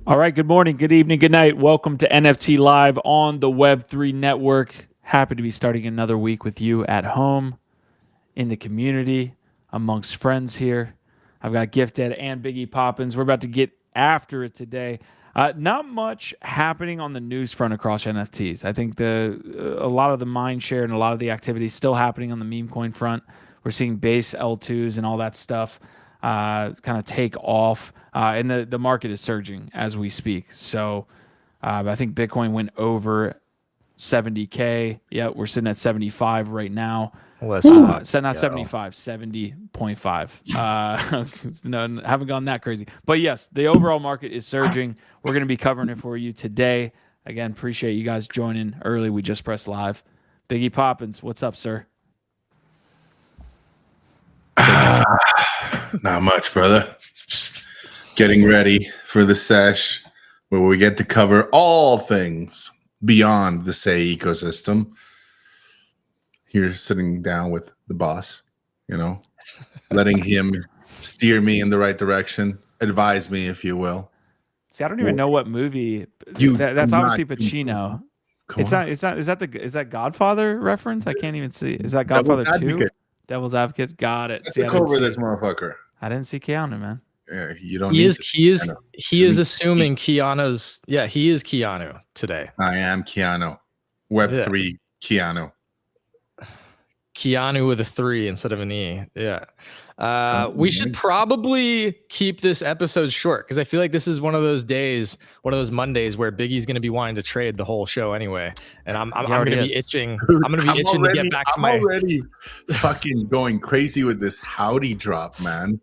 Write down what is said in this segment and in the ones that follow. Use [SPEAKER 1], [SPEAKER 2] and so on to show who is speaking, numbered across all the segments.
[SPEAKER 1] All right, good morning, good evening, good night. Welcome to NFT Live on the Web3 Network. Happy to be starting another week with you at home, in the community, amongst friends here. I've got Gifted and Biggie Poppins. We're about to get after it today. Not much happening on the news front across NFTs. I think a lot of the mind share and a lot of the activity is still happening on the meme coin front. We're seeing base L2s and all that stuff kind of take off, and the market is surging as we speak. So I think Bitcoin went over 70K. Yeah, we're sitting at 75 right now.
[SPEAKER 2] Not
[SPEAKER 1] 75, 70.5. No, haven't gone that crazy. But yes, the overall market is surging. We're going to be covering it for you today. Again, appreciate you guys joining early. We just pressed live. Biggie Poppins, what's up, sir?
[SPEAKER 3] Not much, brother. Just getting ready for the sesh where we get to cover all things beyond the Say ecosystem. Here, sitting down with the boss, letting him steer me in the right direction, advise me, if you will.
[SPEAKER 1] See, I don't even know what movie. That's obviously Pacino. Is that Godfather reference? I can't even see. Is that Godfather 2? Devil's Advocate. Got it.
[SPEAKER 3] Let's cover this motherfucker.
[SPEAKER 1] I didn't see Keanu, man.
[SPEAKER 3] Yeah, you don't.
[SPEAKER 2] He is assuming Keanu's. Yeah, he is Keanu today.
[SPEAKER 3] I am Keanu. Web3 Keanu.
[SPEAKER 2] Keanu with a 3 instead of an E. Yeah. We should probably keep this episode short because I feel like this is one of those days, one of those Mondays where Biggie's going to be wanting to trade the whole show anyway, and I'm going to be itching. I'm going to be itching to get back to my.
[SPEAKER 3] I'm already fucking going crazy with this howdy drop, man.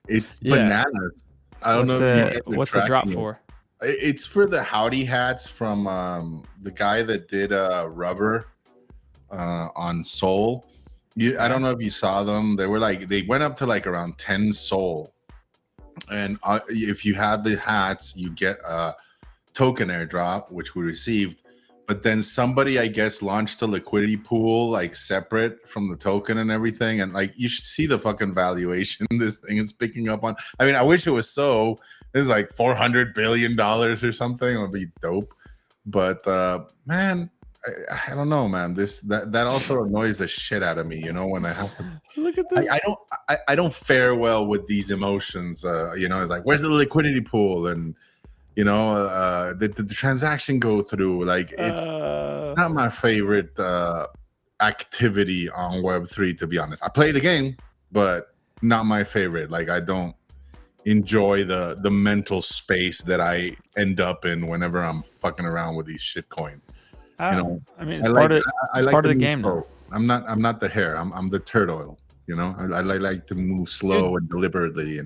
[SPEAKER 3] It's bananas. I don't know.
[SPEAKER 1] What's the drop for?
[SPEAKER 3] It's for the howdy hats from the guy that did Rubber on Soul. I don't know if you saw them. They went up to around 10 Soul, and if you had the hats, you get a token airdrop, which we received. But then somebody, I guess, launched a liquidity pool separate from the token and everything. And you should see the fucking valuation this thing is picking up on. I mean, I wish it was so. It's $400 billion or something. It would be dope. But man. I don't know, man. That also annoys the shit out of me, when I have to
[SPEAKER 1] look at this.
[SPEAKER 3] I don't fare well with these emotions. It's where's the liquidity pool, and did the transaction go through? It's not my favorite activity on Web3, to be honest. I play the game, but not my favorite. I don't enjoy the mental space that I end up in whenever I'm fucking around with these shit coins.
[SPEAKER 1] I mean, it's part of the game now.
[SPEAKER 3] I'm not the hare. I'm the turtle. I like to move slow and deliberately,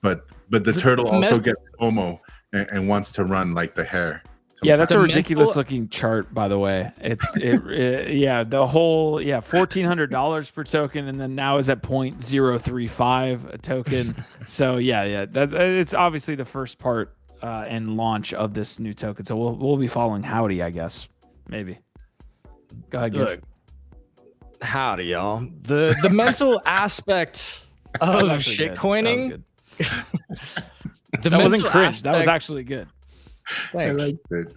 [SPEAKER 3] but the turtle also gets FOMO and wants to run like the hare. Sometimes.
[SPEAKER 1] Yeah, that's a ridiculous looking chart, by the way. The whole $1,400 per token, and then now is at 0.035 a token. So it's obviously the first part and launch of this new token. So we'll be following howdy, I guess. Maybe. Go ahead,
[SPEAKER 2] Look, howdy, y'all. The mental aspect of shitcoining.
[SPEAKER 1] That wasn't cringe. That was actually good.
[SPEAKER 2] Thanks.
[SPEAKER 3] I liked it.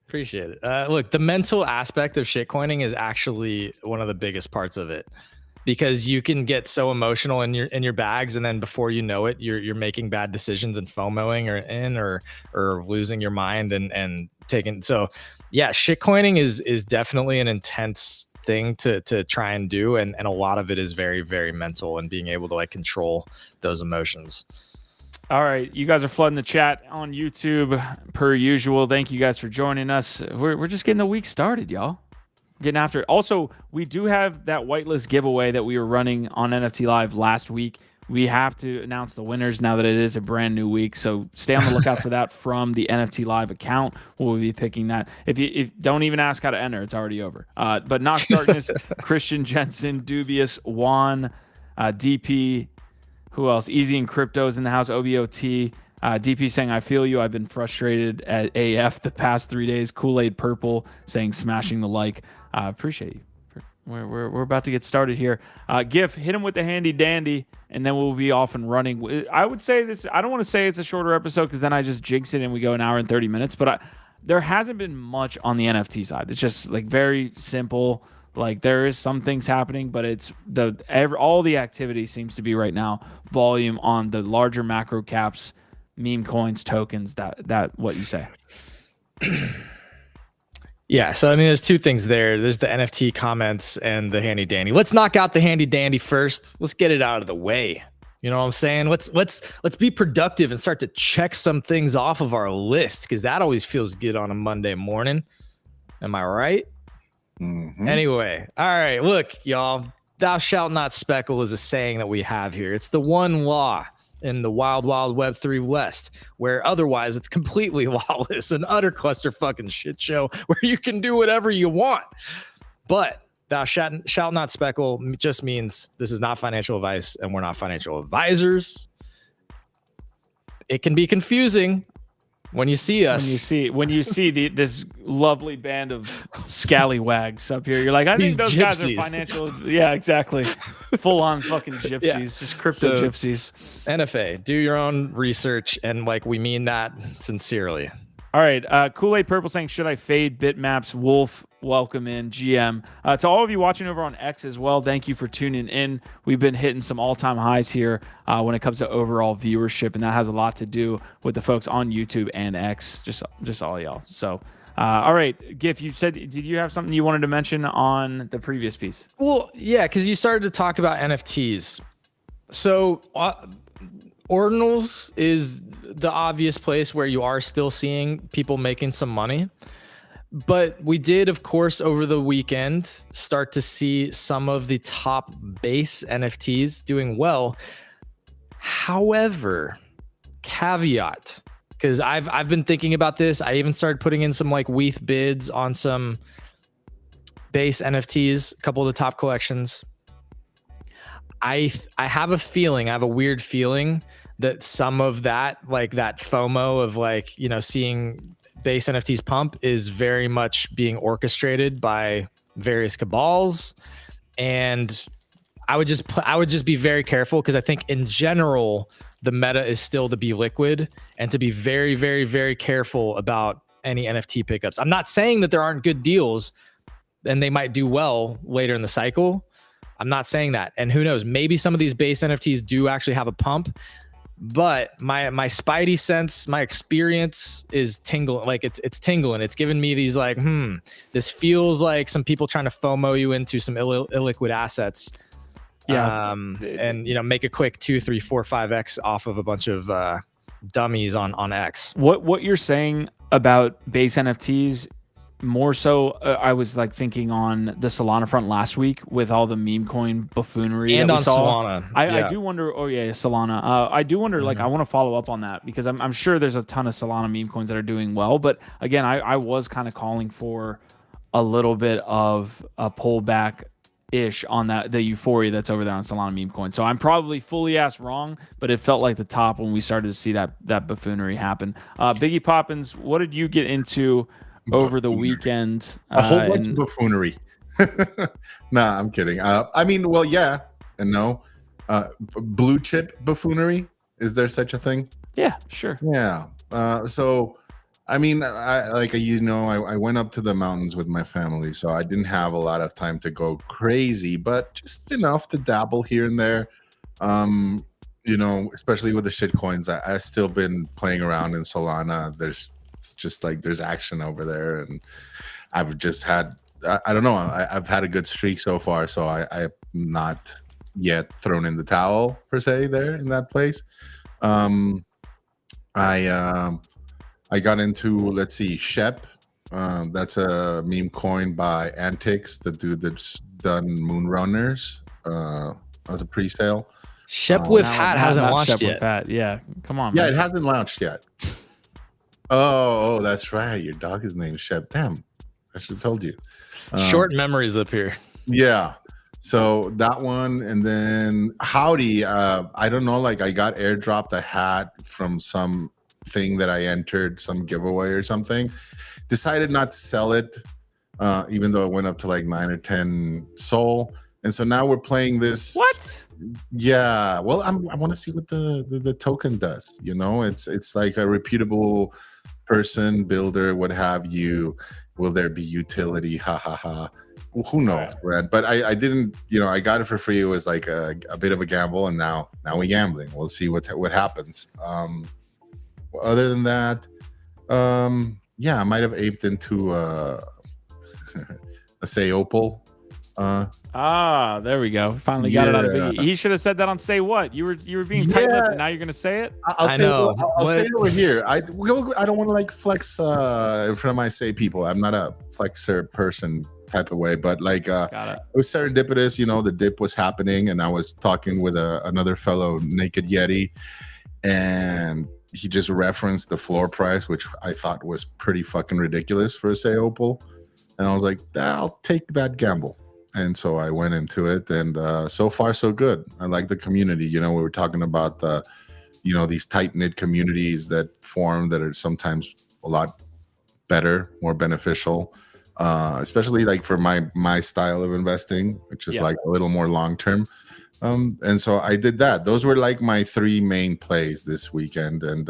[SPEAKER 2] Appreciate it. Look, the mental aspect of shitcoining is actually one of the biggest parts of it. Because you can get so emotional in your bags, and then before you know it, you're making bad decisions and FOMOing or losing your mind and taking. So yeah, shitcoining is definitely an intense thing to try and do, and a lot of it is very, very mental and being able to control those emotions.
[SPEAKER 1] All right, you guys are flooding the chat on YouTube per usual. Thank you guys for joining us. We're just getting the week started, y'all. Getting after it. Also, we do have that whitelist giveaway that we were running on NFT Live last week. We have to announce the winners now that it is a brand new week. So stay on the lookout for that from the NFT Live account. We'll be picking that. If don't even ask how to enter, it's already over. But Nox Darkness, Christian Jensen, Dubious, Juan, DP, who else? Easy and Crypto's in the house, OBOT. DP saying, I feel you. I've been frustrated at AF the past 3 days. Kool-Aid Purple saying, smashing the like. Appreciate you. We're about to get started here. Gif, hit him with the handy dandy, and then we'll be off and running. I would say this. I don't want to say it's a shorter episode because then I just jinx it and we go an hour and 30 minutes. But there hasn't been much on the NFT side. It's just like very simple. Like there is some things happening, but it's all the activity seems to be right now volume on the larger macro caps, meme coins, tokens. That what you say.
[SPEAKER 2] Yeah, so I mean, there's two things there. There's the NFT comments and the handy dandy. Let's knock out the handy dandy first. Let's get it out of the way. You know what I'm saying? Let's be productive and start to check some things off of our list because that always feels good on a Monday morning. Am I right?
[SPEAKER 3] Mm-hmm.
[SPEAKER 2] Anyway, all right. Look, y'all. Thou shalt not speckle is a saying that we have here. It's the one law in the wild, wild Web3 West, where otherwise it's completely lawless, an utter cluster fucking shit show where you can do whatever you want. But thou shalt not speckle just means this is not financial advice and we're not financial advisors. It can be confusing when you see us.
[SPEAKER 1] When you see this lovely band of scallywags up here, you're like, I think those guys are financial. Yeah, exactly. Full on fucking gypsies, just crypto gypsies.
[SPEAKER 2] NFA, do your own research, and like we mean that sincerely.
[SPEAKER 1] All right, Kool-Aid Purple saying, should I fade Bitmaps? Wolf, welcome in. GM. To all of you watching over on X as well, thank you for tuning in. We've been hitting some all-time highs here when it comes to overall viewership, and that has a lot to do with the folks on YouTube and X, just all y'all. So, all right, Gif, you said, did you have something you wanted to mention on the previous piece?
[SPEAKER 2] Well, yeah, because you started to talk about NFTs. So, Ordinals is the obvious place where you are still seeing people making some money. But we did, of course, over the weekend, start to see some of the top base NFTs doing well. However, caveat, because I've been thinking about this. I even started putting in some like WETH bids on some base NFTs, a couple of the top collections. I have a weird feeling that some of that, like that FOMO of like, you know, seeing base NFTs pump is very much being orchestrated by various cabals. And I would just be very careful because I think in general, the meta is still to be liquid and to be very, very, very careful about any NFT pickups. I'm not saying that there aren't good deals and they might do well later in the cycle. I'm not saying that. And who knows, maybe some of these base NFTs do actually have a pump, but my spidey sense, my experience is tingling. Like it's tingling. It's giving me these like, this feels like some people trying to FOMO you into some illiquid assets. Yeah. And you know, make a quick 2, 3, 4, 5x off of a bunch of dummies on X.
[SPEAKER 1] What you're saying about base NFTs, more so, I was like thinking on the Solana front last week with all the meme coin buffoonery
[SPEAKER 2] and
[SPEAKER 1] that we
[SPEAKER 2] on
[SPEAKER 1] saw.
[SPEAKER 2] Solana.
[SPEAKER 1] I do wonder. Oh yeah, Solana. I do wonder. Like, I want to follow up on that because I'm sure there's a ton of Solana meme coins that are doing well. But again, I was kind of calling for a little bit of a pullback ish on the euphoria that's over there on Solana meme coin. So I'm probably fully ass wrong, but it felt like the top when we started to see that buffoonery happen. Biggie Poppins, what did you get into over the weekend?
[SPEAKER 3] A whole bunch of buffoonery. Nah, I'm kidding. I mean, well, yeah and no. Blue chip buffoonery. Is there such a thing?
[SPEAKER 1] Yeah, sure.
[SPEAKER 3] Yeah. So, I mean, I went up to the mountains with my family, so I didn't have a lot of time to go crazy, but just enough to dabble here and there. You know, especially with the shit coins. I've still been playing around in Solana. It's just like there's action over there, and I've just had I don't know, I've had a good streak so far, so I'm not yet thrown in the towel per se there in that place. I got into, let's see, Shep. That's a meme coin by Antics, the dude that's done Moonrunners as a pre-sale.
[SPEAKER 2] Shep with hat hasn't launched
[SPEAKER 1] Shep
[SPEAKER 2] yet.
[SPEAKER 1] With hat. Yeah, come on.
[SPEAKER 3] Yeah,
[SPEAKER 1] man.
[SPEAKER 3] it hasn't launched yet. Oh, that's right. Your dog is named Shep. Damn, I should have told you.
[SPEAKER 2] Short memories up here.
[SPEAKER 3] Yeah. So that one, and then Howdy. I don't know. Like I got airdropped a hat from some thing that I entered, some giveaway or something. Decided not to sell it. even though it went up to like 9 or 10 Sol. And so now we're playing this.
[SPEAKER 1] What?
[SPEAKER 3] Yeah. Well, I want to see what the token does. You know, it's like a reputable person, builder, what have you. Will there be utility? Ha ha ha. Well, who knows, Brad? But I didn't, I got it for free. It was like a bit of a gamble, and now we're gambling. We'll see what happens. Other than that, I might have aped into let's say Opal.
[SPEAKER 1] There we go. Finally got it out of Biggie. He should have said that on Say What. You were being tight-lipped, and now you're gonna say it.
[SPEAKER 3] I'll say it over here. I don't want to like flex in front of my Say people. I'm not a flexer person type of way, but like it was serendipitous. The dip was happening, and I was talking with another fellow Naked Yeti, and he just referenced the floor price, which I thought was pretty fucking ridiculous for a Say Opal, and I was like, I'll take that gamble. And so I went into it, and so far so good. I like the community. We were talking about these tight-knit communities that form that are sometimes a lot better, more beneficial, especially like for my style of investing, which is like a little more long-term. And so I did that. Those were like my 3 main plays this weekend, and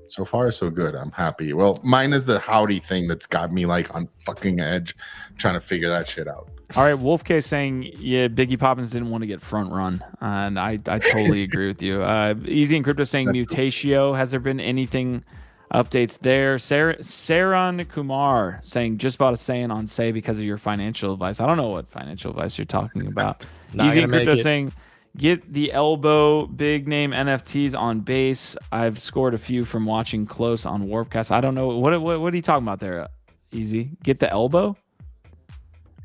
[SPEAKER 3] so far so good. I'm happy. Well, mine is the howdy thing that's got me like on fucking edge, trying to figure that shit out.
[SPEAKER 1] All right, Wolf K saying, Biggie Poppins didn't want to get front run, and I totally agree with you. Easy and Crypto saying Mutatio. Has there been anything updates there? Saran Kumar saying just bought a Saiyan on Say because of your financial advice. I don't know what financial advice you're talking about. Easy and Crypto saying get the elbow big name NFTs on base. I've scored a few from watching close on Warpcast. I don't know what are you talking about there? Easy. Get the elbow.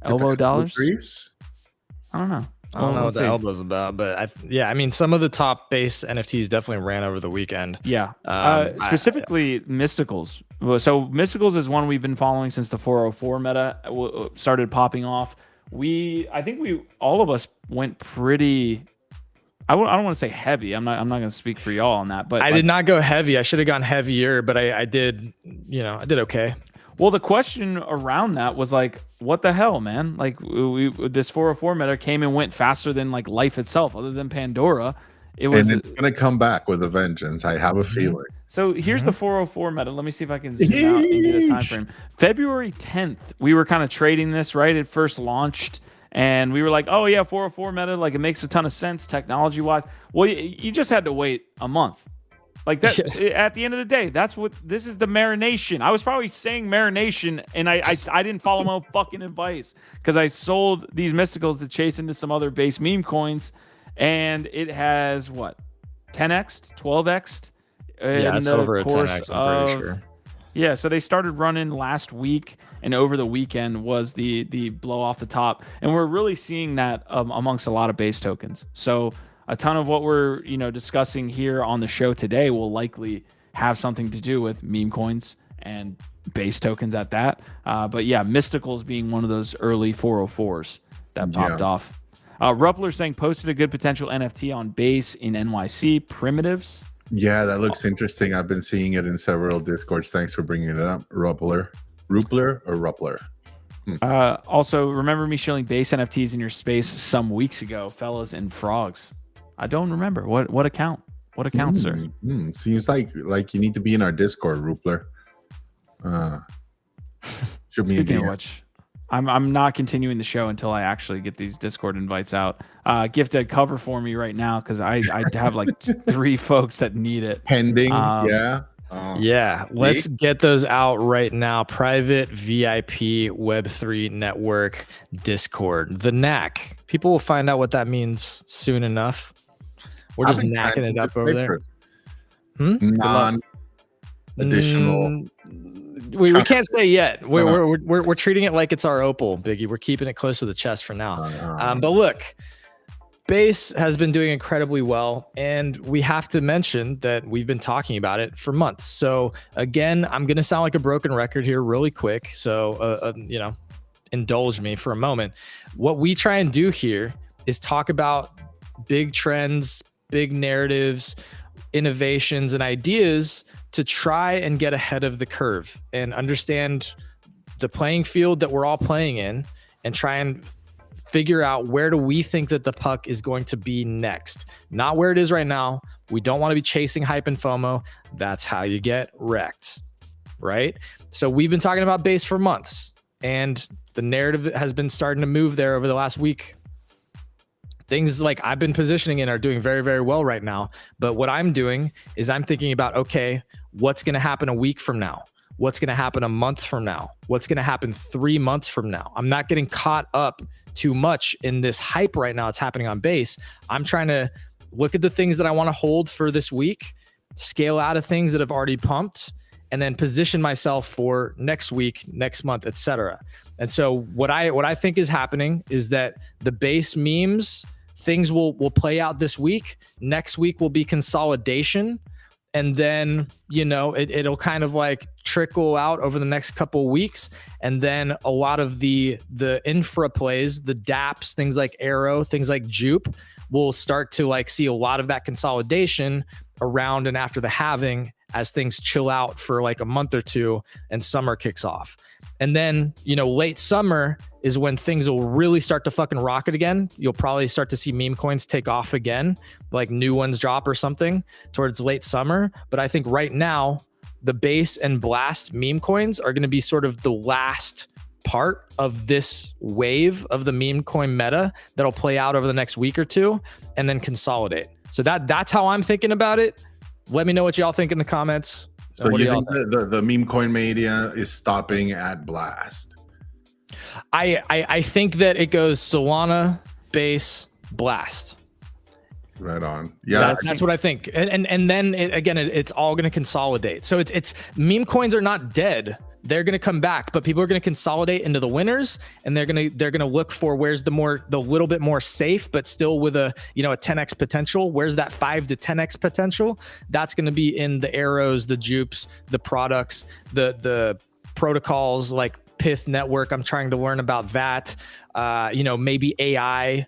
[SPEAKER 1] Elbow dollars? I don't know.
[SPEAKER 2] I don't know what the elbow's about, but some of the top base NFTs definitely ran over the weekend.
[SPEAKER 1] Yeah. Specifically Mysticals. So Mysticals is one we've been following since the 404 meta started popping off. I think all of us went pretty. I don't want to say heavy. I'm not going to speak for y'all on that, but
[SPEAKER 2] I did not go heavy. I should have gone heavier, but I did. I did okay.
[SPEAKER 1] Well, the question around that was like, what the hell, man? Like this 404 meta came and went faster than like life itself, other than Pandora.
[SPEAKER 3] And it's gonna come back with a vengeance. I have a feeling.
[SPEAKER 1] So here's the 404 meta. Let me see if I can zoom out and get a time frame. February 10th, we were kind of trading this, right? It first launched, and we were like, oh yeah, 404 meta, like it makes a ton of sense technology wise. Well, you just had to wait a month. Like that, at the end of the day, this is the marination. I was probably saying marination, and I didn't follow my fucking advice because I sold these Mysticals to chase into some other base meme coins, and it has 10x, 12x.
[SPEAKER 2] Yeah, it's over a 10x. I'm pretty sure.
[SPEAKER 1] Yeah, so they started running last week, and over the weekend was the blow off the top, and we're really seeing that amongst a lot of base tokens. So a ton of what we're discussing here on the show today will likely have something to do with meme coins and base tokens at that. But yeah, Mysticals being one of those early 404s that popped off. Ruppler saying posted a good potential NFT on base in NYC primitives.
[SPEAKER 3] Yeah, that looks interesting. I've been seeing it in several Discords. Thanks for bringing it up, Ruppler. Ruppler or Ruppler?
[SPEAKER 1] Also, remember me showing base NFTs in your space some weeks ago, fellas and frogs. I don't remember what account. What account, sir?
[SPEAKER 3] Seems like you need to be in our Discord, Ruppler. Should be.
[SPEAKER 1] Speaking of which, I'm not continuing the show until I actually get these Discord invites out. Gifted cover for me right now because I have like 3 folks that need it
[SPEAKER 3] pending.
[SPEAKER 2] Let's get those out right now. Private VIP Web3 network Discord. The knack. People will find out what that means soon enough. We're just knacking it up over there.
[SPEAKER 3] Non-additional.
[SPEAKER 2] We can't say yet. We're treating it like it's our opal, Biggie. We're keeping it close to the chest for now. But look, base has been doing incredibly well, and we have to mention that we've been talking about it for months. So again, I'm gonna sound like a broken record here really quick. So indulge me for a moment. What we try and do here is talk about big trends, big narratives, innovations, and ideas to try and get ahead of the curve and understand the playing field that we're all playing in and try and figure out where do we think that the puck is going to be next, not where it is right now. We don't want to be chasing hype and FOMO. That's how you get wrecked, right? So we've been talking about base for months, and the narrative has been starting to move there over the last week. Things like I've been positioning in are doing very, very well right now. But what I'm doing is I'm thinking about, okay, what's going to happen a week from now? What's going to happen a month from now? What's going to happen 3 months from now? I'm not getting caught up too much in this hype right now. It's happening on base. I'm trying to look at the things that I want to hold for this week, scale out of things that have already pumped, and then position myself for next week, next month, etc. And so what I think is happening is that the base memes, things will play out this week. Next week will be consolidation. And then, it'll kind of like trickle out over the next couple of weeks. And then a lot of the infra plays, the dApps, things like Arrow, things like Jupe, will start to like see a lot of that consolidation around and after the halving as things chill out for like a month or two and summer kicks off. And then, late summer is when things will really start to fucking rocket again. You'll probably start to see meme coins take off again, like new ones drop or something towards late summer. But I think right now, the base and blast meme coins are going to be sort of the last part of this wave of the meme coin meta that'll play out over the next week or two and then consolidate. So that's how I'm thinking about it. Let me know what y'all think in the comments.
[SPEAKER 3] So you think the meme coin mania is stopping at blast?
[SPEAKER 2] I think that it goes Solana, base, blast.
[SPEAKER 3] Right on. Yeah,
[SPEAKER 2] that's what I think. And then it's all going to consolidate. So it's meme coins are not dead. They're going to come back, but people are going to consolidate into the winners, and they're going to look for where's the little bit more safe, but still with a 10x potential. Where's that 5 to 10x potential? That's going to be in the arrows, the jupes, the products, the protocols like Pith network. I'm trying to learn about that. Maybe AI,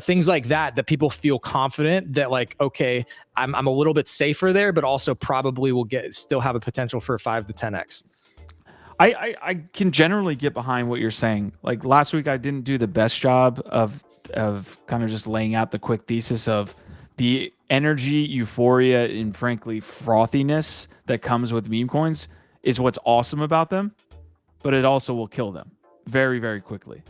[SPEAKER 2] things like that people feel confident that like, okay, I'm a little bit safer there, but also probably will still have a potential for a 5 to 10x.
[SPEAKER 1] I can generally get behind what you're saying. Like last week, I didn't do the best job of kind of just laying out the quick thesis of the energy, euphoria, and frankly frothiness that comes with meme coins is what's awesome about them, but it also will kill them very, very quickly.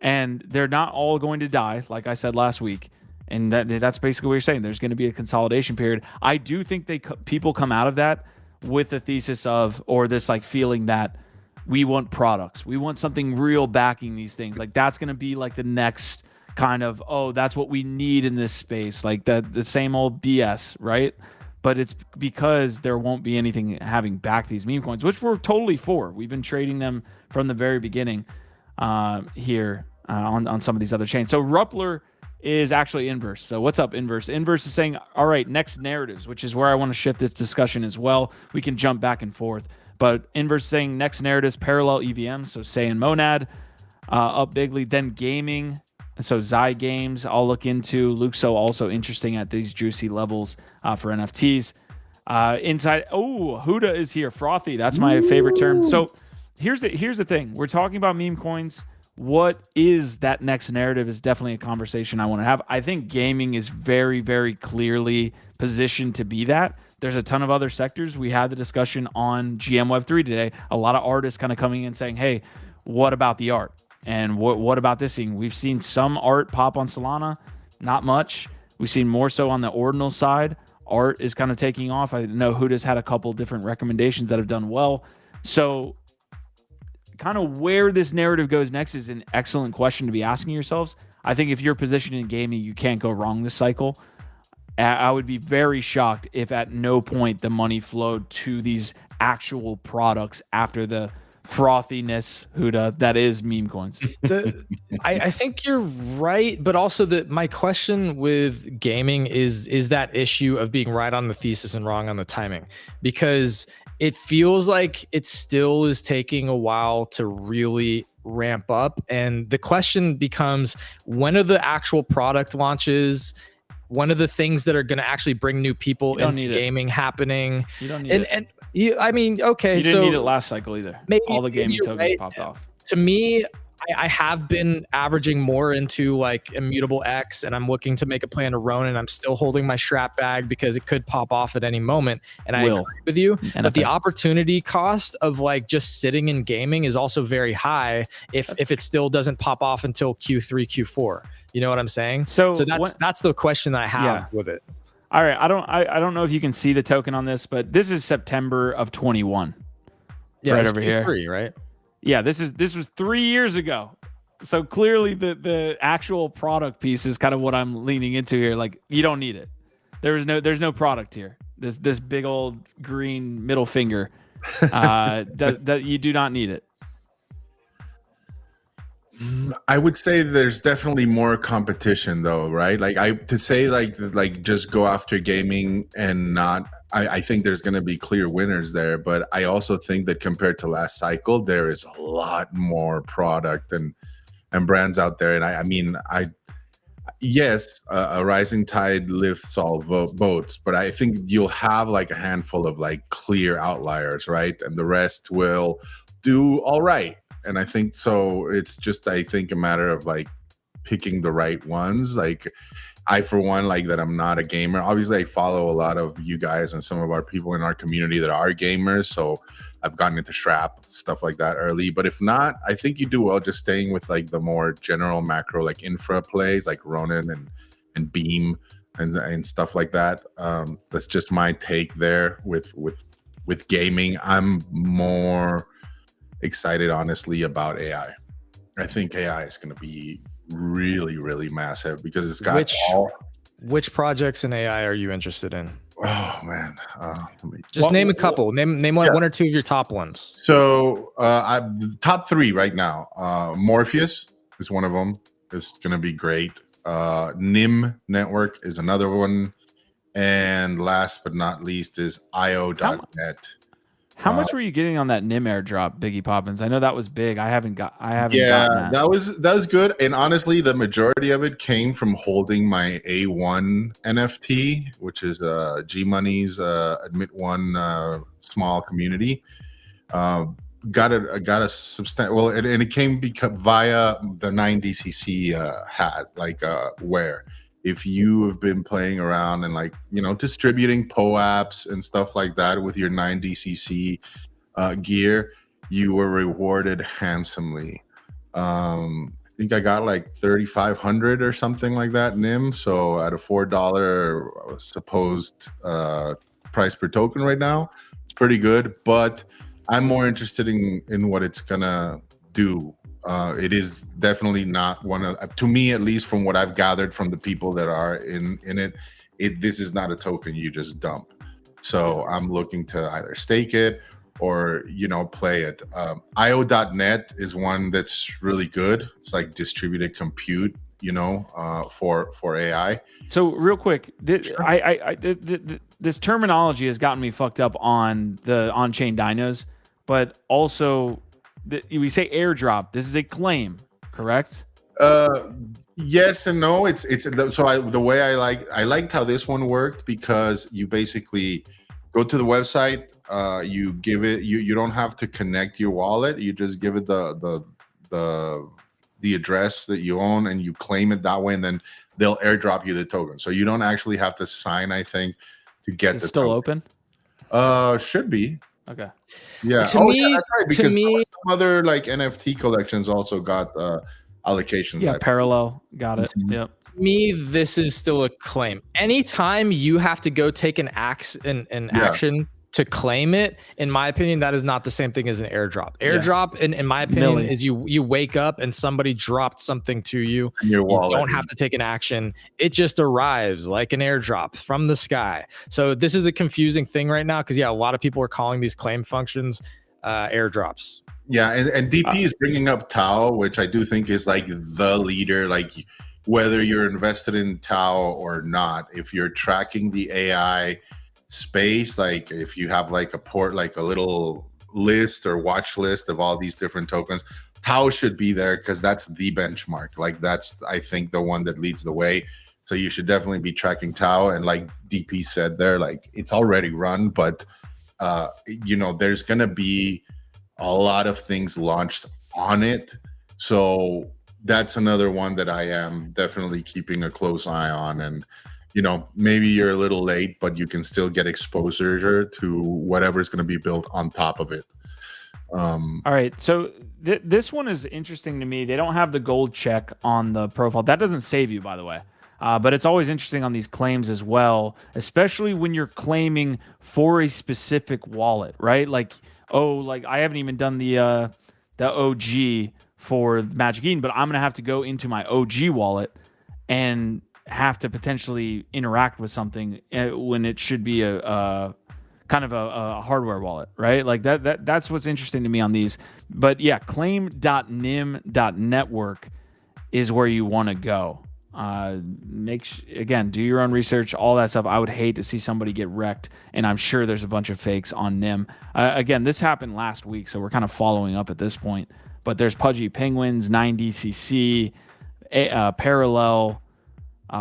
[SPEAKER 1] And they're not all going to die, like I said last week. And that's basically what you're saying. There's going to be a consolidation period. I do think people come out of that with the thesis of, or this like feeling that we want products. We want something real backing these things. Like that's going to be like the next kind of, oh, that's what we need in this space. Like the same old BS, right? But it's because there won't be anything having backed these meme coins, which we're totally for. We've been trading them from the very beginning here on some of these other chains. So Ruppler is actually Inverse. So what's up, Inverse? Inverse is saying, all right, next narratives, which is where I want to shift this discussion as well. We can jump back and forth. But Inverse saying next narratives, parallel EVM, so Say and Monad, up bigly, then gaming. And so Zai Games, I'll look into. Luxo also interesting at these juicy levels for NFTs. Inside, Huda is here. Frothy, that's my favorite term. So here's the thing. We're talking about meme coins. What is that next narrative is definitely a conversation I want to have. I think gaming is very, very clearly positioned to be that. There's a ton of other sectors. We had the discussion on GM Web3 today. A lot of artists kind of coming in saying, hey, what about the art? And what about this thing? We've seen some art pop on Solana, not much. We've seen more so on the ordinal side. Art is kind of taking off. I know Huda's had a couple different recommendations that have done well. So kind of where this narrative goes next is an excellent question to be asking yourselves. I think if you're positioned in gaming, you can't go wrong this cycle. I would be very shocked if at no point the money flowed to these actual products after the frothiness, Huda, that is meme coins.
[SPEAKER 2] I think you're right, but also my question with gaming is that issue of being right on the thesis and wrong on the timing, because it feels like it still is taking a while to really ramp up. And the question becomes, when are the actual product launches? one of the things that are going to actually bring new people into gaming happening.
[SPEAKER 1] You don't need it.
[SPEAKER 2] And I mean, okay,
[SPEAKER 1] you didn't need it last cycle either.
[SPEAKER 2] Maybe
[SPEAKER 1] all the gaming tokens
[SPEAKER 2] right.
[SPEAKER 1] popped off.
[SPEAKER 2] To me, I have been averaging more into like Immutable X, and I'm looking to make a plan to Ronin, and I'm still holding my strap bag because it could pop off at any moment. And I agree with you, but the opportunity cost of like just sitting in gaming is also very high if it still doesn't pop off until Q3, Q4. You know what I'm saying? So that's the question that I have with it.
[SPEAKER 1] All right, I don't know if you can see the token on this, but this is September of 21.
[SPEAKER 2] Yeah,
[SPEAKER 1] right over here.
[SPEAKER 2] Q3, right?
[SPEAKER 1] Yeah, this was 3 years ago. So clearly the actual product piece is kind of what I'm leaning into here. Like, you don't need it. There's no product here. This big old green middle finger that you do not need it.
[SPEAKER 3] I would say there's definitely more competition though, right? Like to say like just go after gaming and not, I think there's going to be clear winners there, but I also think that compared to last cycle, there is a lot more product and brands out there. And I mean, yes, a rising tide lifts all boats, but I think you'll have like a handful of like clear outliers, right? And the rest will do all right. And I think so it's just, I think, a matter of like picking the right ones. Like I, for one, like that I'm not a gamer. Obviously I follow a lot of you guys and some of our people in our community that are gamers. So I've gotten into strap, stuff like that early. But if not, I think you do well just staying with like the more general macro, like infra plays like Ronin and Beam and stuff like that. That's just my take there with gaming. I'm more excited honestly about AI. I think AI is going to be really, really massive because it's got
[SPEAKER 2] which projects in AI are you interested in?
[SPEAKER 3] Oh man,
[SPEAKER 2] just name a couple. Name one or two of your top ones.
[SPEAKER 3] So the top three right now. Morpheus is one of them. It's going to be great. NIM network is another one, and last but not least is io.net.
[SPEAKER 1] How much were you getting on that NIM airdrop, Biggie Poppins? I know that was big. I haven't gotten
[SPEAKER 3] that was good. And honestly, the majority of it came from holding my A1 NFT, which is G Money's Admit One small community. Got a substantial, and it came via the 9DCC hat, like where if you have been playing around and like, you know, distributing POAPs and stuff like that with your 9DCC gear, you were rewarded handsomely. I think I got like 3,500 or something like that NIM. So at a $4 supposed price per token right now, it's pretty good. But I'm more interested in what it's gonna do. It is definitely not one of, to me at least, from what I've gathered from the people that are in it. This is not a token you just dump. So I'm looking to either stake it or, you know, play it. io.net is one that's really good. It's like distributed compute, you know, for AI.
[SPEAKER 1] So real quick, this terminology has gotten me fucked up on the on-chain dynos, but also we say airdrop. This is a claim, correct?
[SPEAKER 3] Yes and no. The way I liked how this one worked because you basically go to the website, you give it, you don't have to connect your wallet. You just give it the address that you own and you claim it that way, and then they'll airdrop you the token. So you don't actually have to sign, I think, to get
[SPEAKER 1] it's
[SPEAKER 3] the
[SPEAKER 1] still
[SPEAKER 3] token.
[SPEAKER 1] Open?
[SPEAKER 3] Should be.
[SPEAKER 1] Okay.
[SPEAKER 3] Yeah.
[SPEAKER 2] To me,
[SPEAKER 3] that's right, because some other like NFT collections also got allocations.
[SPEAKER 1] Yeah, parallel. Got it.
[SPEAKER 3] Mhm.
[SPEAKER 1] Yep.
[SPEAKER 2] To me, this is still a claim. Anytime you have to go take an action to claim it, in my opinion, that is not the same thing as an airdrop. Airdrop, in my opinion, is you wake up and somebody dropped something to you.
[SPEAKER 3] In your wallet.
[SPEAKER 2] You don't have to take an action. It just arrives like an airdrop from the sky. So this is a confusing thing right now because, a lot of people are calling these claim functions airdrops.
[SPEAKER 3] Yeah, and DP is bringing up Tau, which I do think is like the leader, like whether you're invested in Tau or not, if you're tracking the AI space, like if you have like a little list or watch list of all these different tokens, Tau should be there because that's the benchmark. Like that's, I think, the one that leads the way. So you should definitely be tracking Tau. And like DP said there, like it's already run, but there's gonna be a lot of things launched on it. So that's another one that I am definitely keeping a close eye on. And maybe you're a little late, but you can still get exposure to whatever's going to be built on top of it.
[SPEAKER 1] All right, so this one is interesting to me. They don't have the gold check on the profile. That doesn't save you, by the way. But it's always interesting on these claims as well, especially when you're claiming for a specific wallet, right? Like I haven't even done the OG for Magic Eden, but I'm gonna have to go into my OG wallet and have to potentially interact with something when it should be a kind of a hardware wallet, right? Like that's what's interesting to me on these. But yeah, claim.nim.network is where you want to go. Again, do your own research, all that stuff. I would hate to see somebody get wrecked, and I'm sure there's a bunch of fakes on NIM. Again, this happened last week, so we're kind of following up at this point. But there's Pudgy Penguins, 9DCC, Parallel,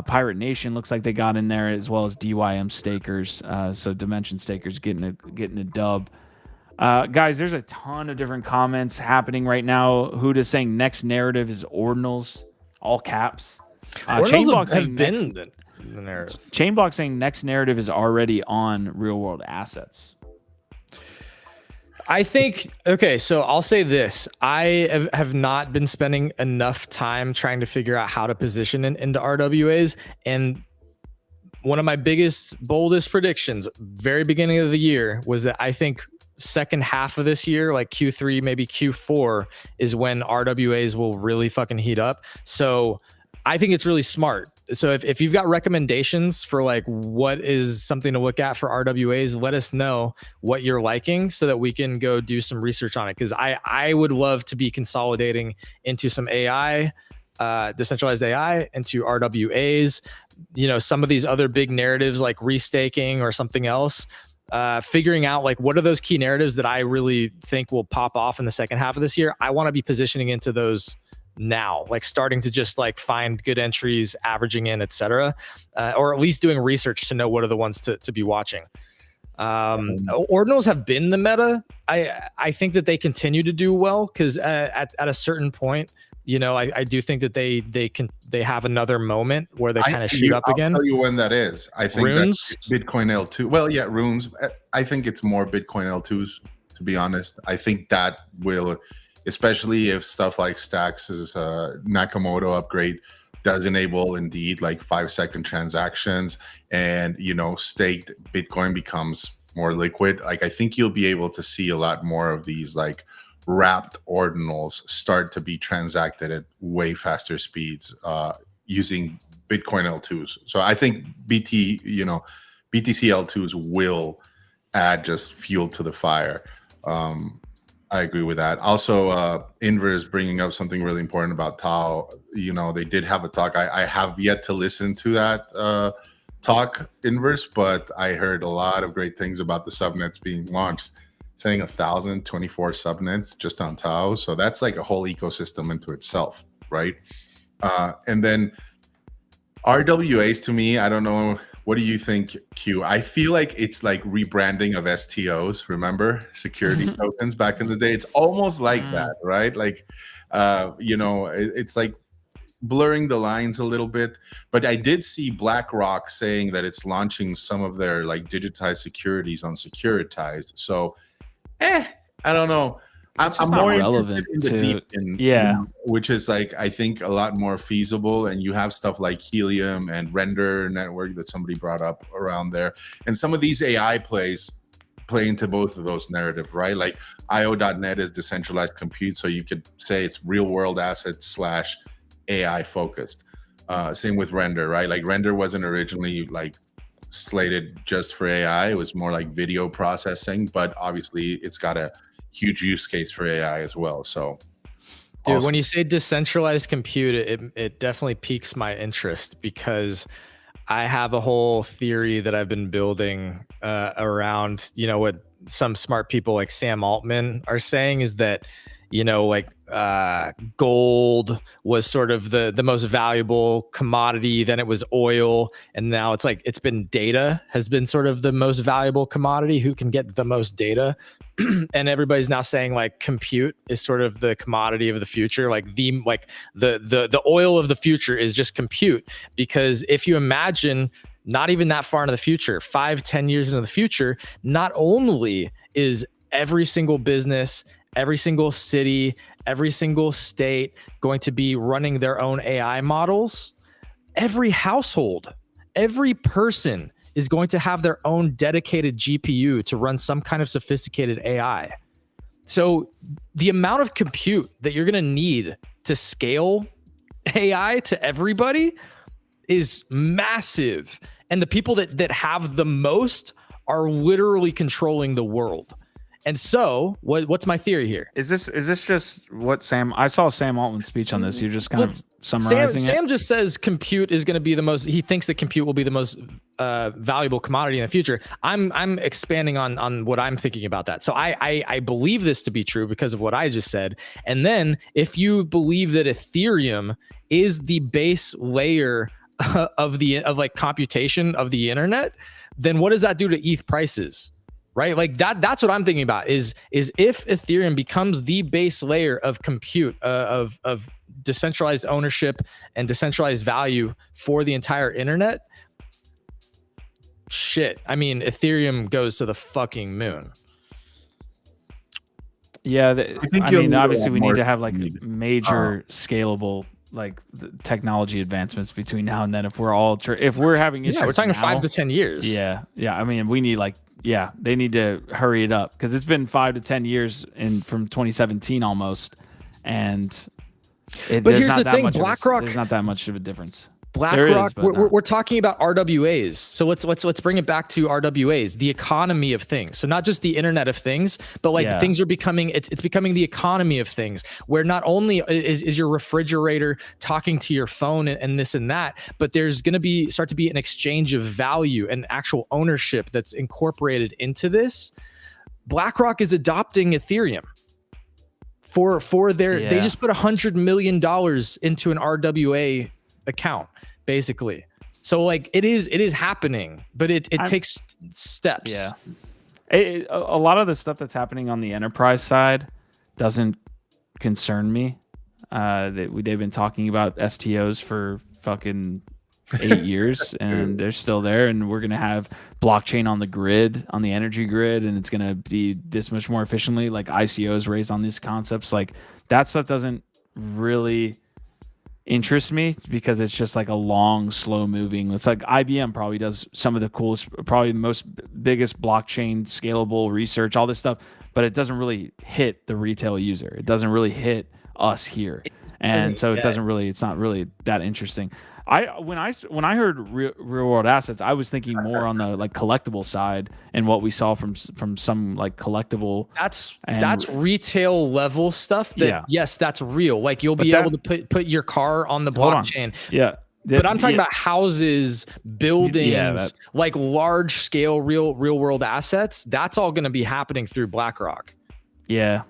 [SPEAKER 1] Pirate Nation looks like they got in there, as well as DYM Stakers. So Dimension Stakers getting a dub. Guys, there's a ton of different comments happening right now. Huda's saying next narrative is ordinals, all caps. Chainblock saying
[SPEAKER 2] the narrative.
[SPEAKER 1] Chainblock saying next narrative is already on real world assets.
[SPEAKER 2] I think, okay, so I'll say this. I have not been spending enough time trying to figure out how to position into RWAs. And one of my biggest, boldest predictions, very beginning of the year, was that I think second half of this year, like Q3, maybe Q4, is when RWAs will really fucking heat up. So I think it's really smart. So if you've got recommendations for like what is something to look at for RWAs, let us know what you're liking so that we can go do some research on it. Because I would love to be consolidating into some AI, decentralized AI, into RWAs. Some of these other big narratives like restaking or something else. Figuring out like what are those key narratives that I really think will pop off in the second half of this year. I want to be positioning into those now, like starting to just like find good entries, averaging in, etc., or at least doing research to know what are the ones to be watching. Ordinals have been the meta. I think that they continue to do well because at a certain point, I do think that they have another moment where they kind of shoot up again.
[SPEAKER 3] I'll tell you when that is. I think
[SPEAKER 2] Runes?
[SPEAKER 3] that's Bitcoin L2. Well, yeah, Runes. I think it's more Bitcoin L2s, to be honest. I think that will, especially if stuff like Stacks' Nakamoto upgrade does enable indeed like 5-second transactions, and staked Bitcoin becomes more liquid. Like I think you'll be able to see a lot more of these like wrapped ordinals start to be transacted at way faster speeds using Bitcoin L2s. So I think BTC L2s will add just fuel to the fire. I agree with that. Also, Inverse bringing up something really important about Tau. They did have a talk. I have yet to listen to that talk, Inverse, but I heard a lot of great things about the subnets being launched, saying 1,024 subnets just on Tau. So that's like a whole ecosystem into itself, right? And then RWAs, to me, I don't know. What do you think, Q? I feel like it's like rebranding of STOs. Remember security tokens back in the day? It's almost like that, right? Like, it's like blurring the lines a little bit. But I did see BlackRock saying that it's launching some of their like digitized securities on Securitized. So, I don't know. I'm more
[SPEAKER 1] relevant
[SPEAKER 3] interested in the deep, which is like I think a lot more feasible. And you have stuff like Helium and Render Network that somebody brought up around there, and some of these AI plays play into both of those narratives, right? Like IO.net is decentralized compute, so you could say it's real world assets / AI focused. Same with Render, right? Like Render wasn't originally like slated just for AI; it was more like video processing, but obviously it's got a huge use case for AI as well. So,
[SPEAKER 2] dude, when you say decentralized compute, it definitely piques my interest because I have a whole theory that I've been building around, what some smart people like Sam Altman are saying is that like gold was sort of the most valuable commodity. Then it was oil, and now it's like it's been data has been sort of the most valuable commodity. Who can get the most data? And everybody's now saying like compute is sort of the commodity of the future. Like the oil of the future is just compute, because if you imagine not even that far into the future, 5-10 years into the future, not only is every single business, every single city, every single state going to be running their own AI models, every household, every person is going to have their own dedicated GPU to run some kind of sophisticated AI. So the amount of compute that you're going to need to scale AI to everybody is massive. And the people that have the most are literally controlling the world. And so what's my theory here?
[SPEAKER 1] Is this just what I saw Sam Altman's speach on this. You're just kind of summarizing
[SPEAKER 2] Sam just says compute is going to be the most, he thinks that compute will be the most valuable commodity in the future. I'm expanding on what I'm thinking about that. So I believe this to be true because of what I just said. And then if you believe that Ethereum is the base layer of like computation of the internet, then what does that do to ETH prices? Right? Like that's what I'm thinking about is if Ethereum becomes the base layer of compute, of decentralized ownership and decentralized value for the entire internet, shit. I mean, Ethereum goes to the fucking moon.
[SPEAKER 1] Yeah. I mean, obviously we need to have like major scalable like the technology advancements between now and then. If we're having issues,
[SPEAKER 2] we're talking
[SPEAKER 1] now,
[SPEAKER 2] 5 to 10 years.
[SPEAKER 1] Yeah. I mean, we need they need to hurry it up because it's been 5 to 10 years from 2017 almost, and
[SPEAKER 2] but here's the thing: BlackRock,
[SPEAKER 1] there's not that much of a difference.
[SPEAKER 2] BlackRock, we're talking about RWAs. So let's bring it back to RWAs, the economy of things. So not just the Internet of Things, but things are becoming, it's becoming the economy of things, where not only is your refrigerator talking to your phone and this and that, but there's going to start to be an exchange of value and actual ownership that's incorporated into this. BlackRock is adopting Ethereum for their, they just put $100 million into an RWA account, basically. So like it is happening, but it takes steps.
[SPEAKER 1] Yeah. A lot of the stuff that's happening on the enterprise side doesn't concern me. They've been talking about STOs for fucking 8 years and they're still there, and we're going to have blockchain on the grid, on the energy grid, and it's going to be this much more efficiently. Like ICOs raised on these concepts. Like that stuff doesn't really interest me because it's just like a long, slow moving. It's like IBM probably does some of the coolest, probably the most biggest blockchain scalable research, all this stuff, but it doesn't really hit the retail user. It doesn't really hit us here. And so it's not really that interesting. When I heard real world assets, I was thinking more on the like collectible side and what we saw from some like collectible.
[SPEAKER 2] That's retail level stuff. Yes, that's real. Like you'll be able to put your car on the blockchain.
[SPEAKER 1] Yeah.
[SPEAKER 2] But I'm talking about houses, buildings, like large scale real world assets. That's all going to be happening through BlackRock.
[SPEAKER 1] Yeah.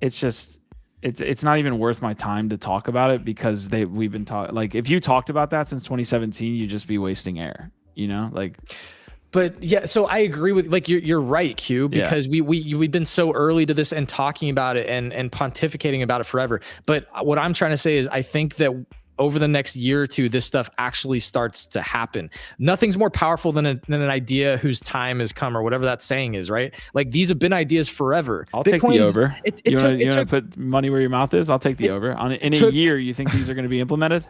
[SPEAKER 1] It's just it's not even worth my time to talk about it because we've been talking, like if you talked about that since 2017, you'd just be wasting air, like.
[SPEAKER 2] But yeah, so I agree with like you're right, Q, because we've been so early to this and talking about it and pontificating about it forever. But what I'm trying to say is I think that over the next year or two, this stuff actually starts to happen. Nothing's more powerful than an idea whose time has come, or whatever that saying is, right? Like these have been ideas forever.
[SPEAKER 1] I'll take the over. You want to put money where your mouth is? I'll take the over. In a year, you think these are going to be implemented?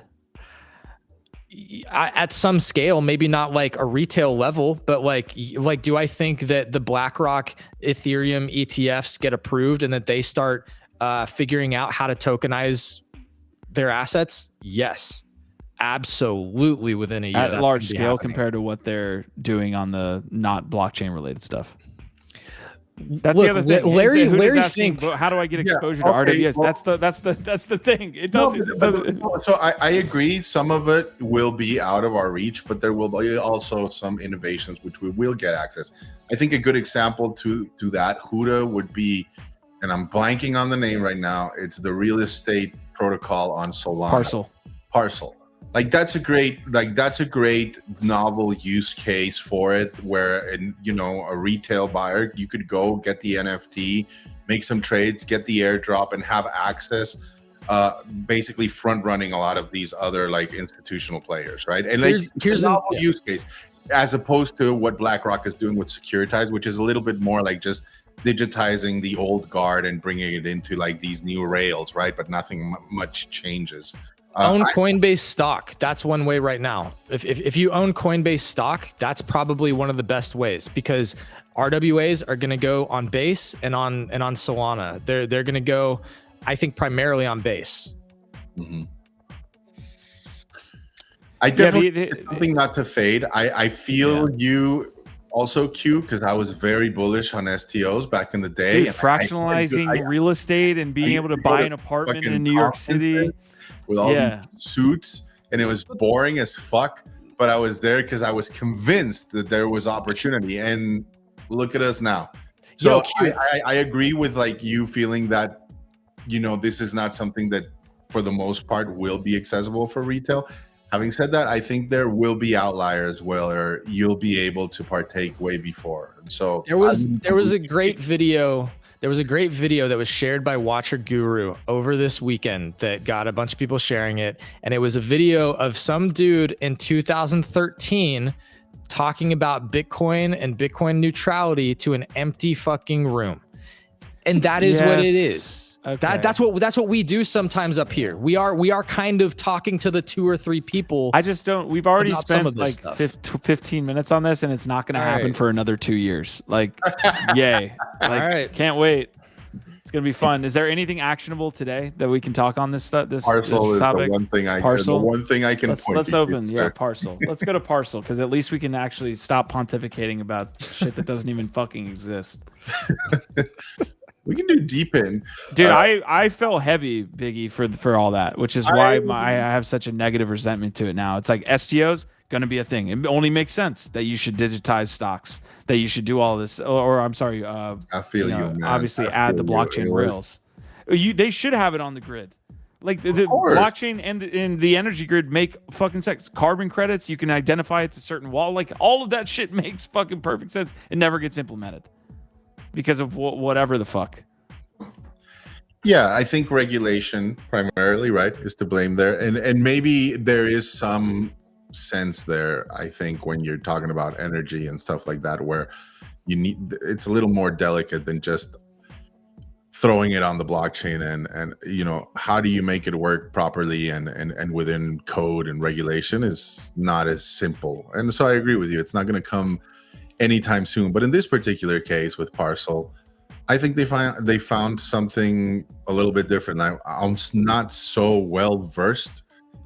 [SPEAKER 2] At some scale, maybe not like a retail level, but like do I think that the BlackRock Ethereum ETFs get approved and that they start figuring out how to tokenize their assets? Yes, absolutely. Within a year,
[SPEAKER 1] at large scale compared to what they're doing on the not blockchain related stuff. That's the other thing.
[SPEAKER 2] Larry thinks,
[SPEAKER 1] how do I get exposure to RWS? That's the thing. It doesn't.
[SPEAKER 3] So I agree. Some of it will be out of our reach, but there will be also some innovations which we will get access. I think a good example to that, Huda, would be and I'm blanking on the name right now. It's the real estate protocol on Solana. Parcel. Like that's a great novel use case for it, where a retail buyer, you could go get the NFT, make some trades, get the airdrop, and have access, basically front running a lot of these other like institutional players, right? And here's a novel use case, as opposed to what BlackRock is doing with Securitize, which is a little bit more like just digitizing the old guard and bringing it into like these new rails, right? But nothing much changes.
[SPEAKER 2] Own Coinbase stock. That's one way right now. If you own Coinbase stock, that's probably one of the best ways, because RWAs are going to go on Base and on Solana. They're going to go, I think, primarily on Base.
[SPEAKER 3] Mm-hmm. I definitely something not to fade. I feel you also, Q, because I was very bullish on STOs back in the day.
[SPEAKER 1] Dude, fractionalizing real estate and being able to buy an apartment in New York City
[SPEAKER 3] with all these suits, and it was boring as fuck, but I was there because I was convinced that there was opportunity, and look at us now. So I agree with like you feeling that, this is not something that for the most part will be accessible for retail. Having said that, I think there will be outliers where you'll be able to partake way before. And so
[SPEAKER 2] there was a great video. There was a great video that was shared by Watcher Guru over this weekend that got a bunch of people sharing it. And it was a video of some dude in 2013 talking about Bitcoin and Bitcoin neutrality to an empty fucking room. And that is what it is. Okay. That's what we do sometimes up here. We are kind of talking to the 2 or 3 people.
[SPEAKER 1] I just don't. We've already spent like 15 minutes on this, and it's not going to happen for another 2 years. Like, yay! Like, all right, can't wait. It's going to be fun. Is there anything actionable today that we can talk on this
[SPEAKER 3] Parcel
[SPEAKER 1] this
[SPEAKER 3] topic?
[SPEAKER 1] Is
[SPEAKER 3] the one thing I can.
[SPEAKER 1] Let's open. Yeah, Parcel. Let's go to Parcel, because at least we can actually stop pontificating about shit that doesn't even fucking exist.
[SPEAKER 3] We can do deep in,
[SPEAKER 1] dude. I felt heavy, Biggie, for all that, which is why I have such a negative resentment to it now. It's like STOs going to be a thing. It only makes sense that you should digitize stocks, that you should do all this, or I'm sorry,
[SPEAKER 3] I feel you, man.
[SPEAKER 1] Obviously add the blockchain rails. They should have it on the grid. Like the blockchain and the energy grid make fucking sense. Carbon credits, you can identify it's a certain wall. Like all of that shit makes fucking perfect sense. It never gets implemented because of whatever the fuck.
[SPEAKER 3] Yeah, I think regulation primarily, right, is to blame there. And maybe there is some sense there, I think, when you're talking about energy and stuff like that, where it's a little more delicate than just throwing it on the blockchain and how do you make it work properly and within code and regulation is not as simple. And so I agree with you. It's not going to come anytime soon. But in this particular case with Parcel, I think they found something a little bit different. I'm not so well versed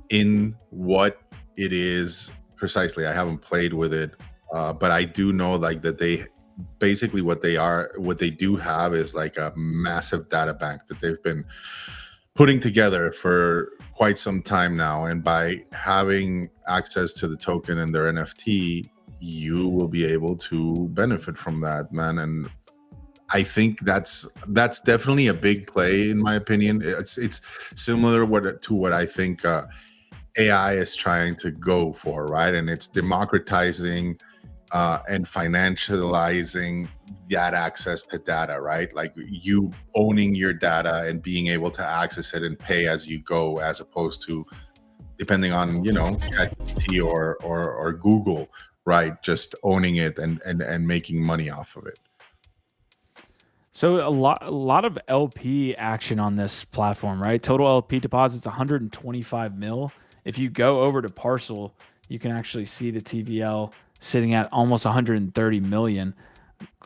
[SPEAKER 3] in what it is precisely. I haven't played with it, but I do know like that they basically what they do have is like a massive data bank that they've been putting together for quite some time now. And by having access to the token and their NFT, you will be able to benefit from that, man. And I think that's definitely a big play, in my opinion. It's similar to what I think AI is trying to go for, right? And it's democratizing and financializing that access to data, right? Like you owning your data and being able to access it and pay as you go, as opposed to depending on ChatGPT or Google, right? Just owning it and making money off of it.
[SPEAKER 1] So a lot of LP action on this platform, right? Total LP deposits 125 mil. If you go over to Parcel, you can actually see the TVL sitting at almost 130 million.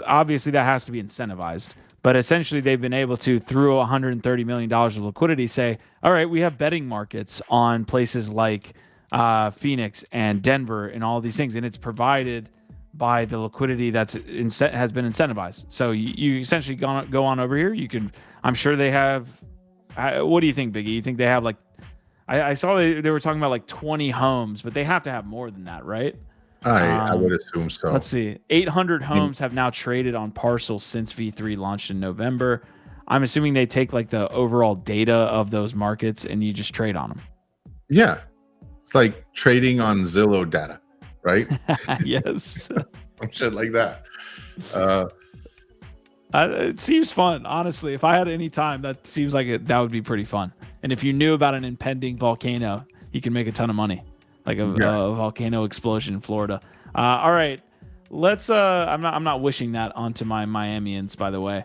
[SPEAKER 1] Obviously, that has to be incentivized. But essentially, they've been able to, through $130 million of liquidity, say, all right, we have betting markets on places like Phoenix and Denver and all these things. And it's provided by the liquidity has been incentivized. So you essentially go on over here. You can, I'm sure they have, what do you think, Biggie? You think they have like, I saw they were talking about like 20 homes, but they have to have more than that, right?
[SPEAKER 3] I would assume so.
[SPEAKER 1] Let's see. 800 homes have now traded on Parcel since V3 launched in November. I'm assuming they take like the overall data of those markets and you just trade on them.
[SPEAKER 3] Yeah, it's like trading on Zillow data, right?
[SPEAKER 1] Yes.
[SPEAKER 3] Some shit like that.
[SPEAKER 1] It seems fun, honestly. If I had any time, that seems like that would be pretty fun. And if you knew about an impending volcano, you can make a ton of money, like a volcano explosion in Florida. All right, let's. I'm not wishing that onto my Miamians, by the way.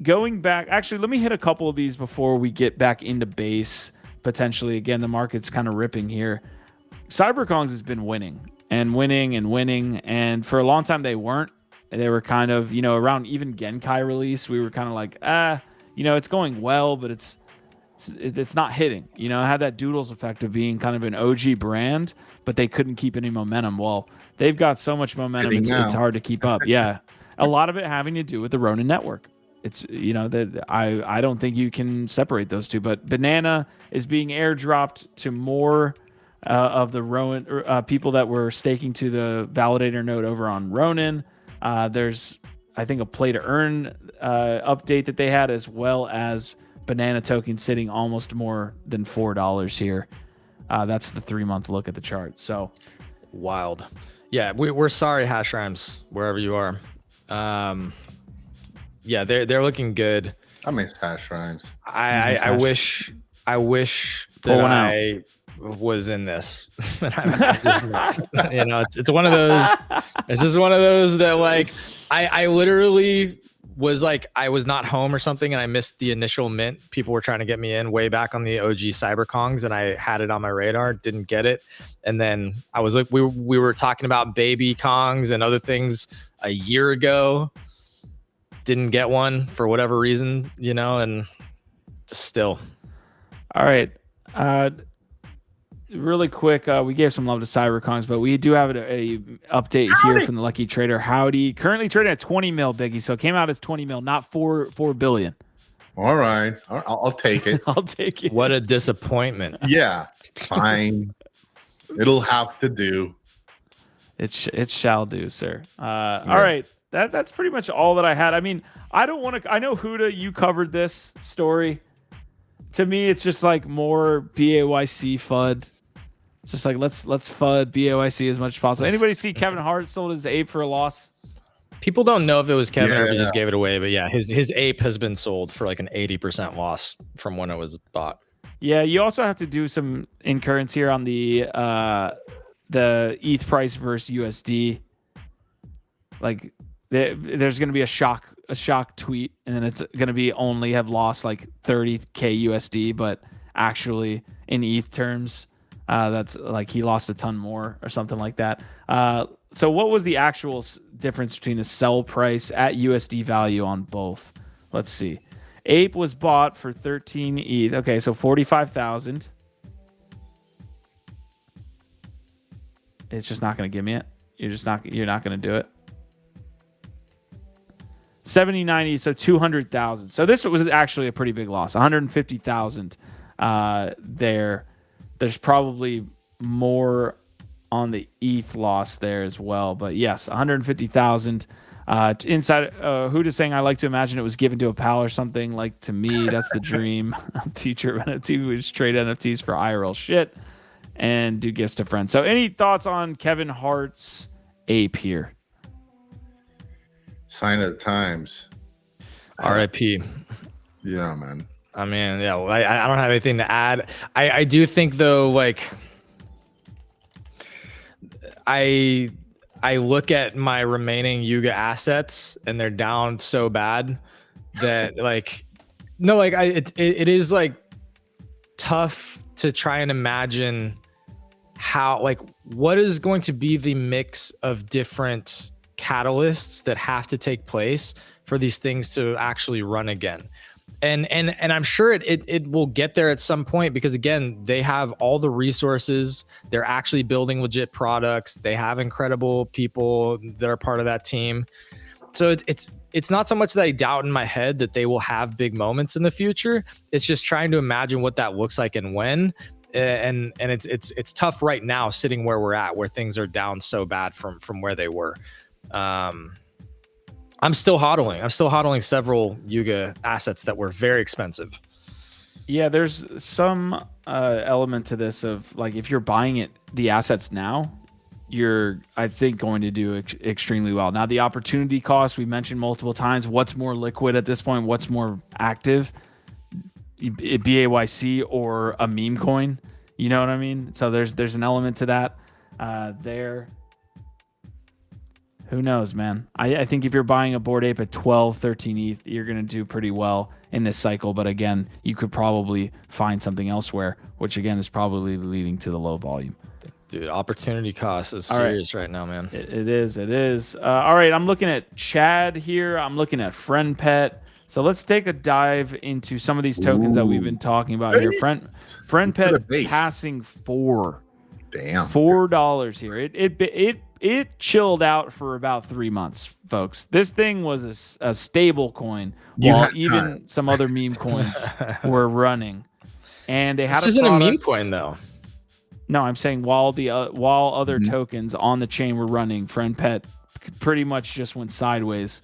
[SPEAKER 1] Going back, actually, let me hit a couple of these before we get back into base. Potentially, again, the market's kind of ripping here. Cyberkongs has been winning and winning and winning, and for a long time they weren't. They were kind of, around even Genkai release, we were kind of like, it's going well, but it's not hitting. It had that Doodles effect of being kind of an OG brand, but they couldn't keep any momentum. Well, they've got so much momentum, it's hard to keep up. Yeah, a lot of it having to do with the Ronin network. It's that I don't think you can separate those two. But Banana is being airdropped to more of the Ronin people that were staking to the validator node over on Ronin. There's, I think, a play to earn update that they had, as well as Banana token sitting almost more than $4 here. That's the 3-month look at the chart. So
[SPEAKER 2] wild. Yeah, we're sorry, hash rhymes, wherever you are. Yeah, they're looking good.
[SPEAKER 3] I miss hash rhymes.
[SPEAKER 2] I wish that I was in this. I'm just not. It's one of those. It's just one of those that like I literally was like, I was not home or something, and I missed the initial mint. People were trying to get me in way back on the OG Cyberkongs, and I had it on my radar, didn't get it, and then I was like, we were talking about baby Kongs and other things a year ago. Didn't get one for whatever reason, and just still.
[SPEAKER 1] All right. Really quick, we gave some love to Cyberkongs, but we do have a update here from the Lucky Trader. Howdy. Currently trading at 20 mil, Biggie. So it came out as 20 mil, not 4 billion.
[SPEAKER 3] All right. I'll take it.
[SPEAKER 1] I'll take it.
[SPEAKER 2] What a disappointment.
[SPEAKER 3] Yeah, fine. It'll have to do.
[SPEAKER 1] It shall do, sir. All right. That's pretty much all that I had. I mean, I don't want to. I know Huda, you covered this story. To me, it's just like more BAYC FUD. It's just like let's FUD BAYC as much as possible. Anybody see Kevin Hart sold his ape for a loss?
[SPEAKER 2] People don't know if it was Kevin or if he just gave it away, but yeah, his ape has been sold for like an 80% loss from when it was bought. Yeah,
[SPEAKER 1] you also have to do some incurrence here on the ETH price versus USD. Like there's going to be a shock tweet, and then it's going to be only have lost like 30k USD, but actually in ETH terms, that's like he lost a ton more or something like that. So what was the actual difference between the sell price at USD value on both? Let's see. Ape was bought for 13 ETH. Okay, so 45,000. It's just not going to give me it. You're not going to do it. 7090, so 200,000. So this was actually a pretty big loss. 150,000 there. There's probably more on the ETH loss there as well. But yes, 150,000 inside. Huda's saying, I like to imagine it was given to a pal or something. Like, to me, that's the dream. Future of NFT, we just trade NFTs for IRL shit and do gifts to friends. So any thoughts on Kevin Hart's ape here?
[SPEAKER 3] Sign of the times.
[SPEAKER 2] RIP.
[SPEAKER 3] Yeah, man.
[SPEAKER 2] I mean, yeah, I don't have anything to add. I do think, though, like, I look at my remaining Yuga assets and they're down so bad that like, no, like it is like tough to try and imagine how, like, what is going to be the mix of different catalysts that have to take place for these things to actually run again. And I'm sure it will get there at some point, because again, they have all the resources. They're actually building legit products. They have incredible people that are part of that team. So it's not so much that I doubt in my head that they will have big moments in the future. It's just trying to imagine what that looks like and when. And it's tough right now, sitting where we're at, where things are down so bad from where they were. I'm still hodling. I'm still hodling several Yuga assets that were very expensive.
[SPEAKER 1] Yeah, there's some element to this of like if you're buying the assets now, you're I think going to do extremely well. Now the opportunity cost we mentioned multiple times. What's more liquid at this point? What's more active? BAYC or a meme coin? You know what I mean? So there's an element to that there. Who knows, man? I think if you're buying a Bored Ape at 12, 13 ETH, you're going to do pretty well in this cycle. But again, you could probably find something elsewhere, which again is probably leading to the low volume.
[SPEAKER 2] Dude, opportunity cost is serious right now, man.
[SPEAKER 1] It is. All right, I'm looking at Chad here. I'm looking at Friend Pet. So let's take a dive into some of these tokens that we've been talking about here. Friend Pet passing $4.
[SPEAKER 3] Damn.
[SPEAKER 1] $4 here. It chilled out for about 3 months, folks. This thing was a stable coin, while even some other meme coins were running. And they had
[SPEAKER 2] this isn't a meme coin though.
[SPEAKER 1] No, I'm saying while other tokens on the chain were running, Friend Pet pretty much just went sideways.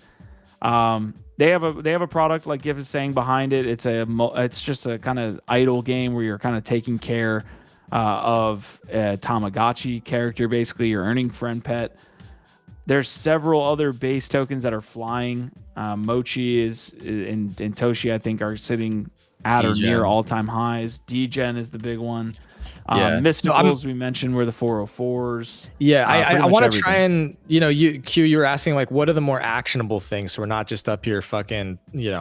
[SPEAKER 1] They have a product like Giff is saying behind it. It's just a kind of idle game where you're kind of taking care of a Tamagotchi character. Basically, you're earning Friend Pet. There's several other base tokens that are flying. Mochi and Toshi, I think, are sitting at or near all-time highs. Degen is the big one. Mysticals we mentioned were the 404s.
[SPEAKER 2] Yeah, I want to try and, you were asking like, what are the more actionable things? So we're not just up here fucking,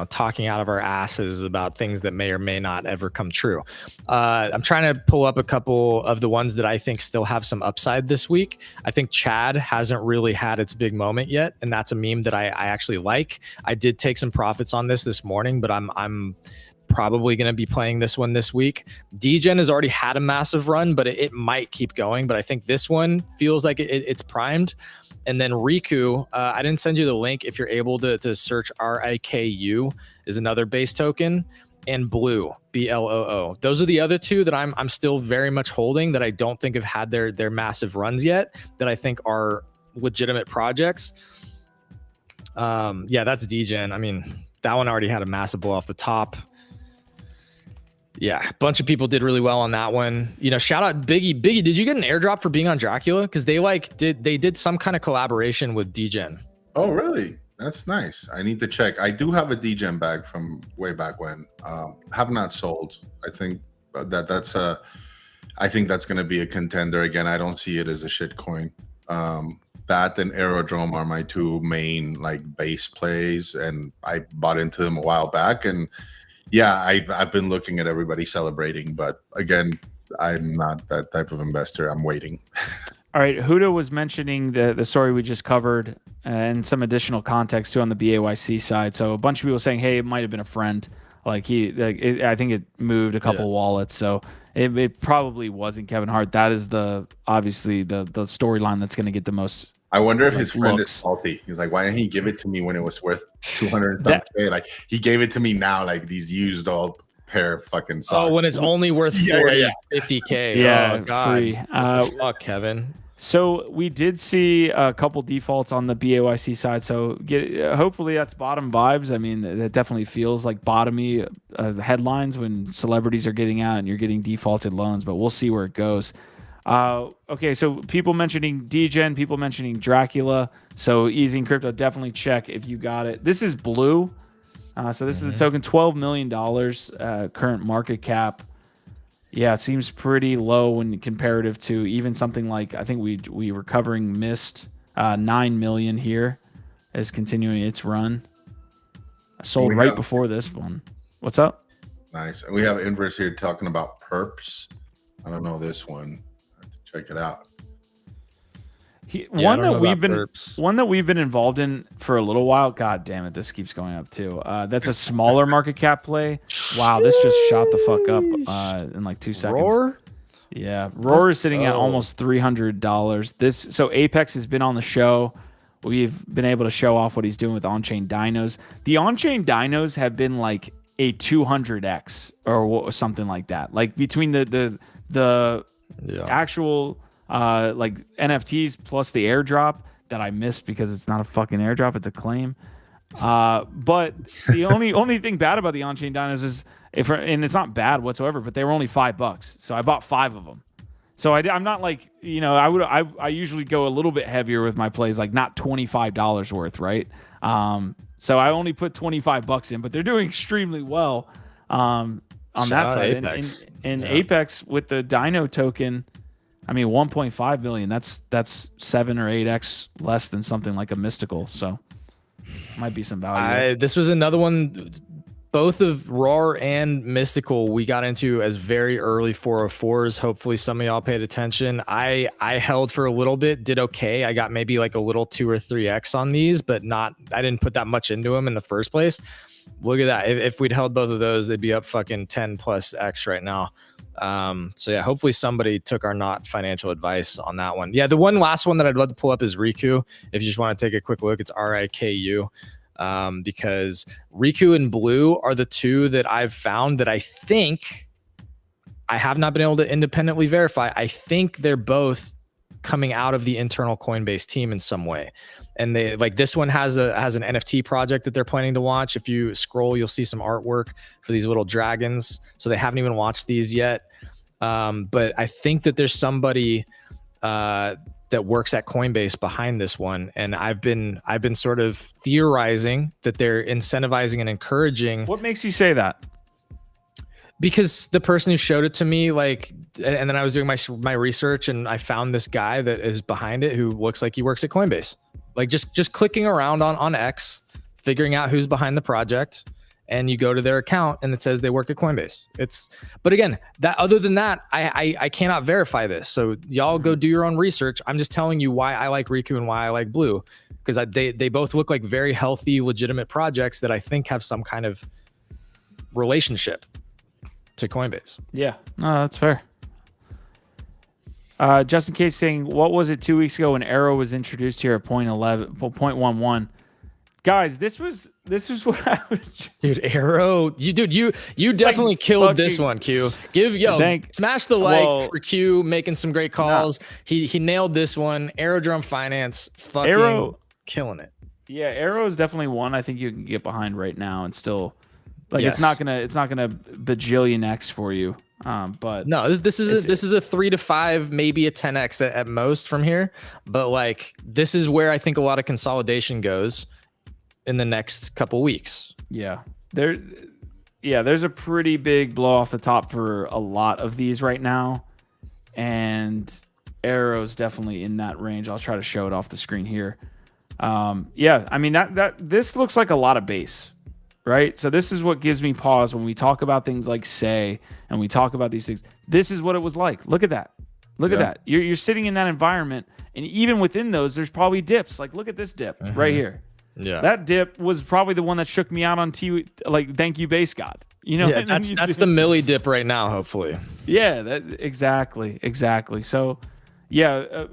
[SPEAKER 2] talking out of our asses about things that may or may not ever come true. I'm trying to pull up a couple of the ones that I think still have some upside this week. I think Chad hasn't really had its big moment yet, and that's a meme that I actually like. I did take some profits on this morning, but I'm probably going to be playing this one this week. Degen has already had a massive run, but it might keep going. But I think this one feels like it's primed. And then Riku, I didn't send you the link. If you're able to search RIKU is another base token, and Blue, BLOO. Those are the other two that I'm still very much holding, that I don't think have had their massive runs yet, that I think are legitimate projects. Yeah, that's Degen. I mean, that one already had a massive blow off the top. Yeah, a bunch of people did really well on that one. Shout out Biggie. Biggie, did you get an airdrop for being on Dracula? Because they did some kind of collaboration with Degen.
[SPEAKER 3] Oh, really? That's nice. I need to check. I do have a Degen bag from way back when. Have not sold. I think that's going to be a contender again. I don't see it as a shit coin. That and Aerodrome are my two main like base plays, and I bought into them a while back. And yeah, I've been looking at everybody celebrating, but again, I'm not that type of investor. I'm waiting.
[SPEAKER 1] All right, Huda was mentioning the story we just covered and some additional context too on the BAYC side. So a bunch of people saying, "Hey, it might have been a friend." I think it moved a couple wallets, so it probably wasn't Kevin Hart. That is obviously the storyline that's going to get the most.
[SPEAKER 3] I wonder if his friend is salty. He's like, why didn't he give it to me when it was worth 200 something? Like he gave it to me now, like these used old pair of fucking socks.
[SPEAKER 2] Oh, when it's only worth 50K.
[SPEAKER 1] Yeah,
[SPEAKER 2] oh, God.
[SPEAKER 1] Free.
[SPEAKER 2] Fuck, Kevin.
[SPEAKER 1] So we did see a couple defaults on the BAYC side. So hopefully that's bottom vibes. I mean, that definitely feels like bottomy headlines when celebrities are getting out and you're getting defaulted loans. But we'll see where it goes. Okay, so people mentioning Degen, people mentioning Dracula. So Easy and Crypto, definitely check if you got it. This is Blue. So this is the token, $12 million current market cap. Yeah, it seems pretty low when comparative to even something like, I think we were covering Mist, 9 million here is continuing its run. Sold right before this one. What's up?
[SPEAKER 3] Nice. And we have Inverse here talking about perps. I don't know this one. Check it out.
[SPEAKER 1] One that we've been involved in for a little while. God damn it, this keeps going up too. That's a smaller market cap play. Wow, this just shot the fuck up in like 2 seconds.
[SPEAKER 2] Roar?
[SPEAKER 1] Yeah, Roar is sitting at almost $300. So Apex has been on the show. We've been able to show off what he's doing with on-chain dinos. The on-chain dinos have been like a 200x or something like that. Like between the actual like NFTs plus the airdrop that I missed because it's not a fucking airdrop, it's a claim. But the only thing bad about the on-chain dinos is and it's not bad whatsoever, but they were only $5, so I bought 5 of them. So I'm not like, I usually go a little bit heavier with my plays, like not $25 worth, right? So I only put $25 in, but they're doing extremely well on that side.
[SPEAKER 2] Apex.
[SPEAKER 1] And Apex with the Dino token, I mean, 1.5 million. That's 7 or 8x less than something like a Mystical. So might be some value.
[SPEAKER 2] This was another one. Both of Roar and Mystical we got into as very early 404s. Hopefully some of y'all paid attention. I held for a little bit, did okay. I got maybe like a little 2 or 3x on these, but I didn't put that much into them in the first place. Look at that. If we'd held both of those, they'd be up fucking 10 plus x right now. So yeah, hopefully somebody took our not financial advice on that one. Yeah, the one last one that I'd love to pull up is Riku. If you just want to take a quick look, it's RIKU. Because Riku and Blue are the two that I've found that I think I have not been able to independently verify. I think they're both coming out of the internal Coinbase team in some way. And they like this one has an NFT project that they're planning to launch. If you scroll, you'll see some artwork for these little dragons. So they haven't even launched these yet. But I think that there's somebody that works at Coinbase behind this one, and I've been sort of theorizing that they're incentivizing and encouraging.
[SPEAKER 1] What makes you say that?
[SPEAKER 2] Because the person who showed it to me, like, and then I was doing my research, and I found this guy that is behind it who looks like he works at Coinbase. Like just clicking around on X, figuring out who's behind the project, and you go to their account and it says they work at Coinbase. But again, that other than that, I cannot verify this. So y'all go do your own research. I'm just telling you why I like Riku and why I like Blue, because they both look like very healthy, legitimate projects that I think have some kind of relationship to Coinbase.
[SPEAKER 1] Yeah, no, that's fair. Just in case, saying, what was it 2 weeks ago when Arrow was introduced here at 0.11? Guys, this was what I was.
[SPEAKER 2] Dude, Arrow, you definitely like killed this one, Q. Smash the like for Q making some great calls. Nah. He nailed this one. Aerodrome Finance, killing it.
[SPEAKER 1] Yeah, Arrow is definitely one I think you can get behind right now and still, like, yes. it's not gonna bajillion X for you. But
[SPEAKER 2] no, this is a 3 to 5, maybe a 10x at most from here. But like, this is where I think a lot of consolidation goes in the next couple weeks.
[SPEAKER 1] Yeah, there's a pretty big blow off the top for a lot of these right now, and Arrow's definitely in that range. I'll try to show it off the screen here. Yeah, I mean this looks like a lot of base. Right? So this is what gives me pause when we talk about things like Say and we talk about these things. This is what it was like. Look at that. Look at that. You're sitting in that environment, and even within those, there's probably dips. Like, look at this dip right here. Yeah. That dip was probably the one that shook me out on thank you, Base God. You know,
[SPEAKER 2] that's the Millie dip right now, hopefully.
[SPEAKER 1] Yeah, exactly. So, yeah,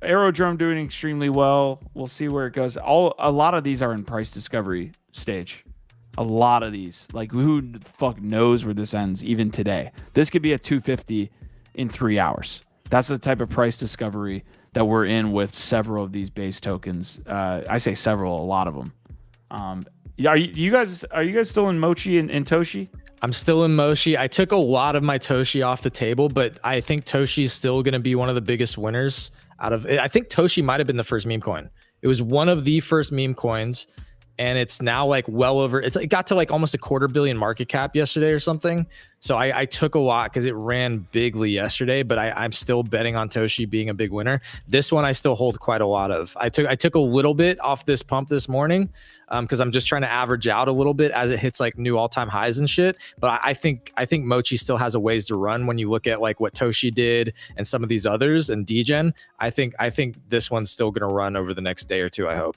[SPEAKER 1] Aerodrome doing extremely well. We'll see where it goes. A lot of these are in price discovery stage. A lot of these, like, who the fuck knows where this ends even today? This could be a 250 in 3 hours. That's the type of price discovery that we're in with several of these base tokens. I say several, a lot of them. Are you guys still in Mochi and Toshi?
[SPEAKER 2] I'm still in Mochi. I took a lot of my Toshi off the table, but I think Toshi's still going to be one of the biggest winners out of it. I think Toshi might have been the first meme coin. It was one of the first meme coins. And it's now like it got to like almost $250 million market cap yesterday or something. So I took a lot because it ran bigly yesterday, but I'm still betting on Toshi being a big winner. This one I still hold quite a lot of. I took a little bit off this pump this morning because I'm just trying to average out a little bit as it hits like new all-time highs and shit. But I think Mochi still has a ways to run when you look at like what Toshi did and some of these others and Degen. I think this one's still going to run over the next day or two, I hope.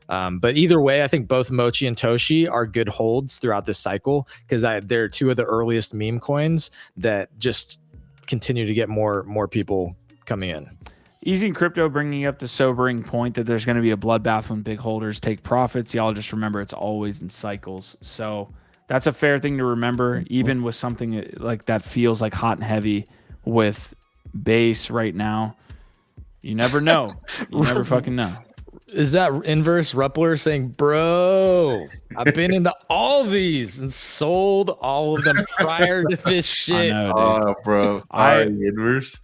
[SPEAKER 2] But either way, I think both Mochi and Toshi are good holds throughout this cycle because they're two of the earliest meme coins that just continue to get more people coming in.
[SPEAKER 1] Easy and Crypto bringing up the sobering point that there's going to be a bloodbath when big holders take profits. Y'all just remember it's always in cycles. So that's a fair thing to remember, even with something like that feels like hot and heavy with base right now. You never know. You never fucking know.
[SPEAKER 2] Is that inverse Ruppler saying, bro, I've been into all these and sold all of them prior to this shit.
[SPEAKER 1] I know, dude.
[SPEAKER 3] Oh, bro, sorry, Inverse.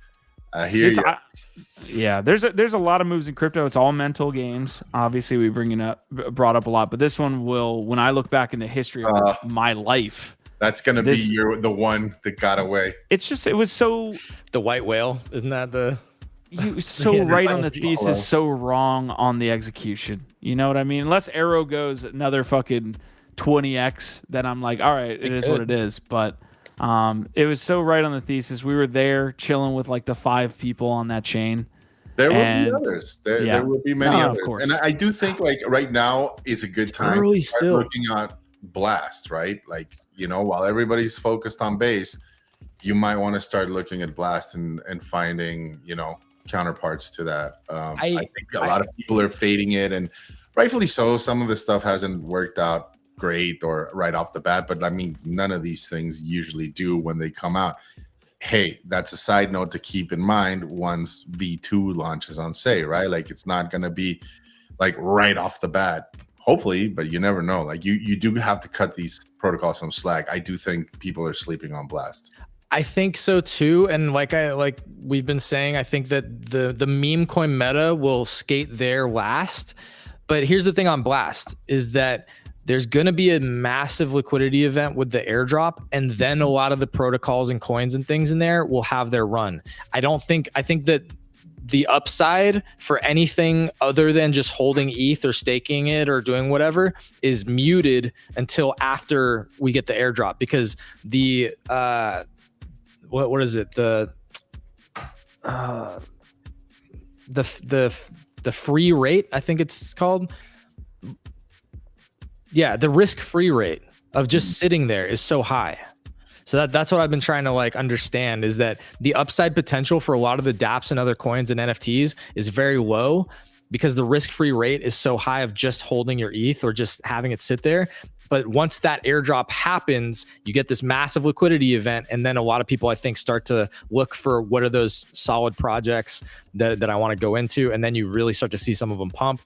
[SPEAKER 3] I hear
[SPEAKER 1] This,
[SPEAKER 3] you.
[SPEAKER 1] yeah, there's a lot of moves in crypto. It's all mental games. Obviously, we brought up a lot, but this one will. When I look back in the history of my life,
[SPEAKER 3] That's gonna be the one that got away.
[SPEAKER 1] It's just, it was so,
[SPEAKER 2] The white whale, isn't that the?
[SPEAKER 1] you so right on the thesis, so wrong on the execution. You know what I mean? Unless Arrow goes another fucking 20x, then I'm like, all right, it is what it is. But it was so right on the thesis. We were there chilling with like the 5 people on that chain.
[SPEAKER 3] There will be others. There will be many others.
[SPEAKER 1] Of course.
[SPEAKER 3] And I do think like right now is a good time to start looking at Blast, right? Like, you know, while everybody's focused on base, you might want to start looking at Blast and finding, you know, counterparts to that. I think a lot of people are fading it, and rightfully so. Some of the stuff hasn't worked out great or right off the bat, but I mean, none of these things usually do when they come out. Hey, that's a side note to keep in mind once V2 launches on Say, right? Like, it's not going to be like right off the bat, hopefully, but you never know. Like, you do have to cut these protocols some slack. I do think people are sleeping on Blast.
[SPEAKER 2] I think so too, and like we've been saying, I think that the meme coin meta will skate there last. But here's the thing on Blast is that there's going to be a massive liquidity event with the airdrop, and then a lot of the protocols and coins and things in there will have their run. I think that the upside for anything other than just holding ETH or staking it or doing whatever is muted until after we get the airdrop, because the what is it? The free rate, I think it's called. Yeah, the risk-free rate of just sitting there is so high. So that's what I've been trying to like understand, is that the upside potential for a lot of the dApps and other coins and NFTs is very low because the risk-free rate is so high of just holding your ETH or just having it sit there. But once that airdrop happens, you get this massive liquidity event, and then a lot of people, I think, start to look for what are those solid projects that I want to go into, and then you really start to see some of them pump.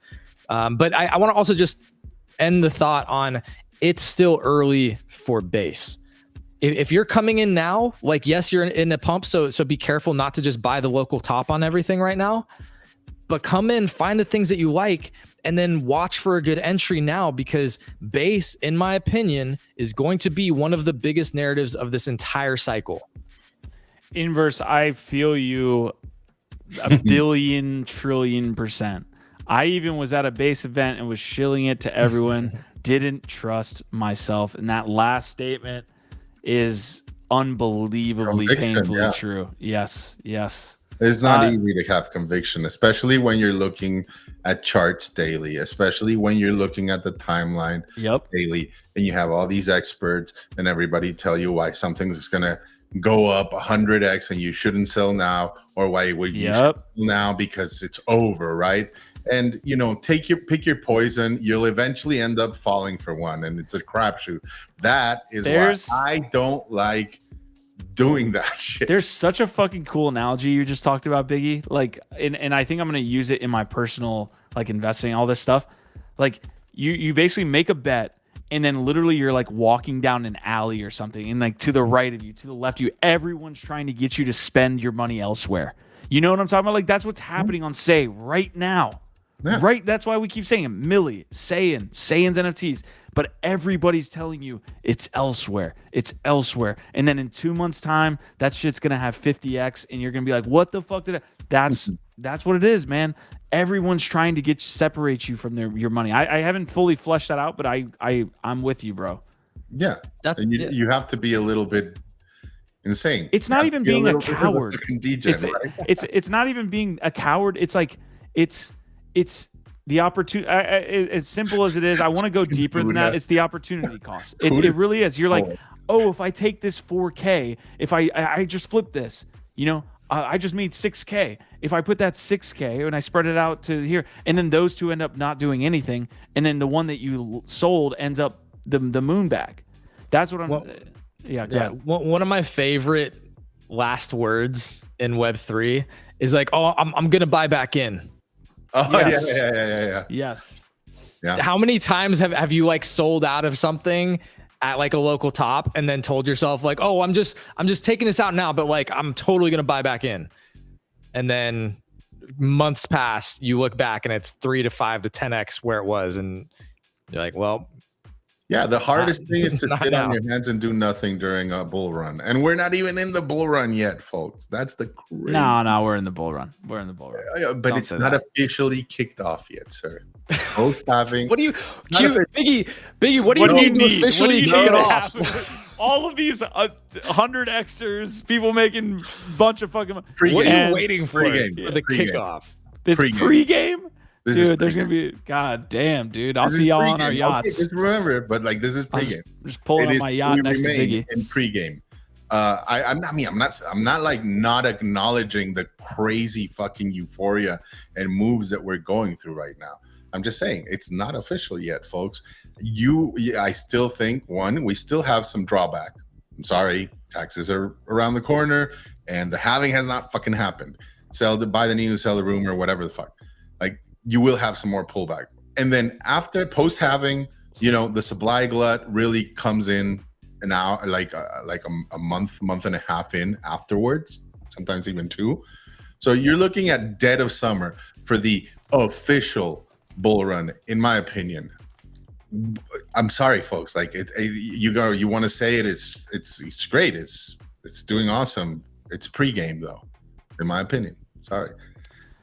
[SPEAKER 2] But I want to also just end the thought on, it's still early for base. If you're coming in now, like, yes, you're in a pump, so be careful not to just buy the local top on everything right now, but come in, find the things that you like, and then watch for a good entry now, because base, in my opinion, is going to be one of the biggest narratives of this entire cycle.
[SPEAKER 1] Inverse, I feel you a billion trillion %. I even was at a base event and was shilling it to everyone, didn't trust myself. And that last statement is unbelievably painfully true. Yes.
[SPEAKER 3] It's not easy to have conviction, especially when you're looking at charts daily, especially when you're looking at the timeline daily, and you have all these experts and everybody tell you why something's going to go up 100x and you shouldn't sell now, or why you should sell now because it's over, right? And, you know, pick your poison. You'll eventually end up falling for one, and it's a crapshoot. That is why I don't like doing that shit.
[SPEAKER 1] There's such a fucking cool analogy you just talked about, Biggie. Like, and I think I'm going to use it in my personal, like, investing, all this stuff. Like, you basically make a bet, and then literally you're like walking down an alley or something, and like to the right of you, to the left of you, everyone's trying to get you to spend your money elsewhere. You know what I'm talking about? Like, that's what's happening on Say right now. Yeah. Right? That's why we keep saying it. Millie, Saiyans NFTs. But everybody's telling you it's elsewhere. It's elsewhere. And then in 2 months' time, that shit's going to have 50x, and you're going to be like, what the fuck did I... That's what it is, man. Everyone's trying to separate you from your money. I haven't fully fleshed that out, but I'm with you, bro.
[SPEAKER 3] Yeah. You have to be a little bit insane.
[SPEAKER 1] It's not even being a coward. It's not even being a coward. It's like it's the opportunity. As simple as it is, I want to go deeper than that. It's the opportunity cost. It really is. You're like, oh, if I take this 4K, if I just flip this, you know, I just made 6K. If I put that 6K and I spread it out to here, and then those two end up not doing anything, and then the one that you sold ends up the moon bag. That's what I'm.
[SPEAKER 2] One of my favorite last words in Web3 is like, oh, I'm gonna buy back in.
[SPEAKER 3] Oh
[SPEAKER 1] Yes.
[SPEAKER 3] yeah.
[SPEAKER 1] Yes.
[SPEAKER 3] Yeah.
[SPEAKER 2] How many times have you like sold out of something at like a local top and then told yourself like, oh, I'm just taking this out now, but like I'm totally gonna buy back in. And then months pass, you look back and it's 3 to 5 to 10x where it was, and you're like, well,
[SPEAKER 3] Yeah, the hardest thing is to
[SPEAKER 2] not
[SPEAKER 3] sit on
[SPEAKER 2] now.
[SPEAKER 3] your hands and do nothing during a bull run. And we're not even in the bull run yet, folks. That's the crazy.
[SPEAKER 1] No, we're in the bull run. We're in the bull run.
[SPEAKER 3] Yeah, but
[SPEAKER 1] Don't
[SPEAKER 3] it's
[SPEAKER 1] say
[SPEAKER 3] not
[SPEAKER 1] that.
[SPEAKER 3] officially kicked off yet, sir. Both having
[SPEAKER 2] What do you,
[SPEAKER 3] Not
[SPEAKER 2] Biggie? What do you need to officially kick it off?
[SPEAKER 1] All of these 100 Xers, people making bunch of fucking.
[SPEAKER 3] Pre-game.
[SPEAKER 2] What are
[SPEAKER 1] And
[SPEAKER 2] you waiting for
[SPEAKER 3] Pre-game.
[SPEAKER 2] for the
[SPEAKER 3] Pre-game.
[SPEAKER 2] kickoff?
[SPEAKER 1] This
[SPEAKER 3] Pre-game.
[SPEAKER 1] pregame,
[SPEAKER 3] This is
[SPEAKER 1] dude. There's
[SPEAKER 3] pregame.
[SPEAKER 1] gonna be. God damn, dude. I'll
[SPEAKER 3] This
[SPEAKER 1] see
[SPEAKER 3] is
[SPEAKER 1] y'all on our
[SPEAKER 3] pregame.
[SPEAKER 1] yachts.
[SPEAKER 3] Okay, just remember, but like this is
[SPEAKER 1] I'll
[SPEAKER 3] pregame.
[SPEAKER 1] just pulling on my yacht
[SPEAKER 3] we
[SPEAKER 1] next to
[SPEAKER 3] remain
[SPEAKER 1] Biggie.
[SPEAKER 3] in pregame. I'm not like not acknowledging the crazy fucking euphoria and moves that we're going through right now. I'm just saying it's not official yet, folks. I still think we still have some drawback. I'm sorry, taxes are around the corner, and the halving has not fucking happened. Buy the news, sell the rumor, whatever the fuck. Like you will have some more pullback, and then after post halving, the supply glut really comes in an hour, like a month and a half in afterwards, sometimes even 2. So you're looking at dead of summer for the official bull run, in my opinion. I'm sorry, folks. Like you want to say it's great. It's doing awesome. It's pregame though, in my opinion. Sorry.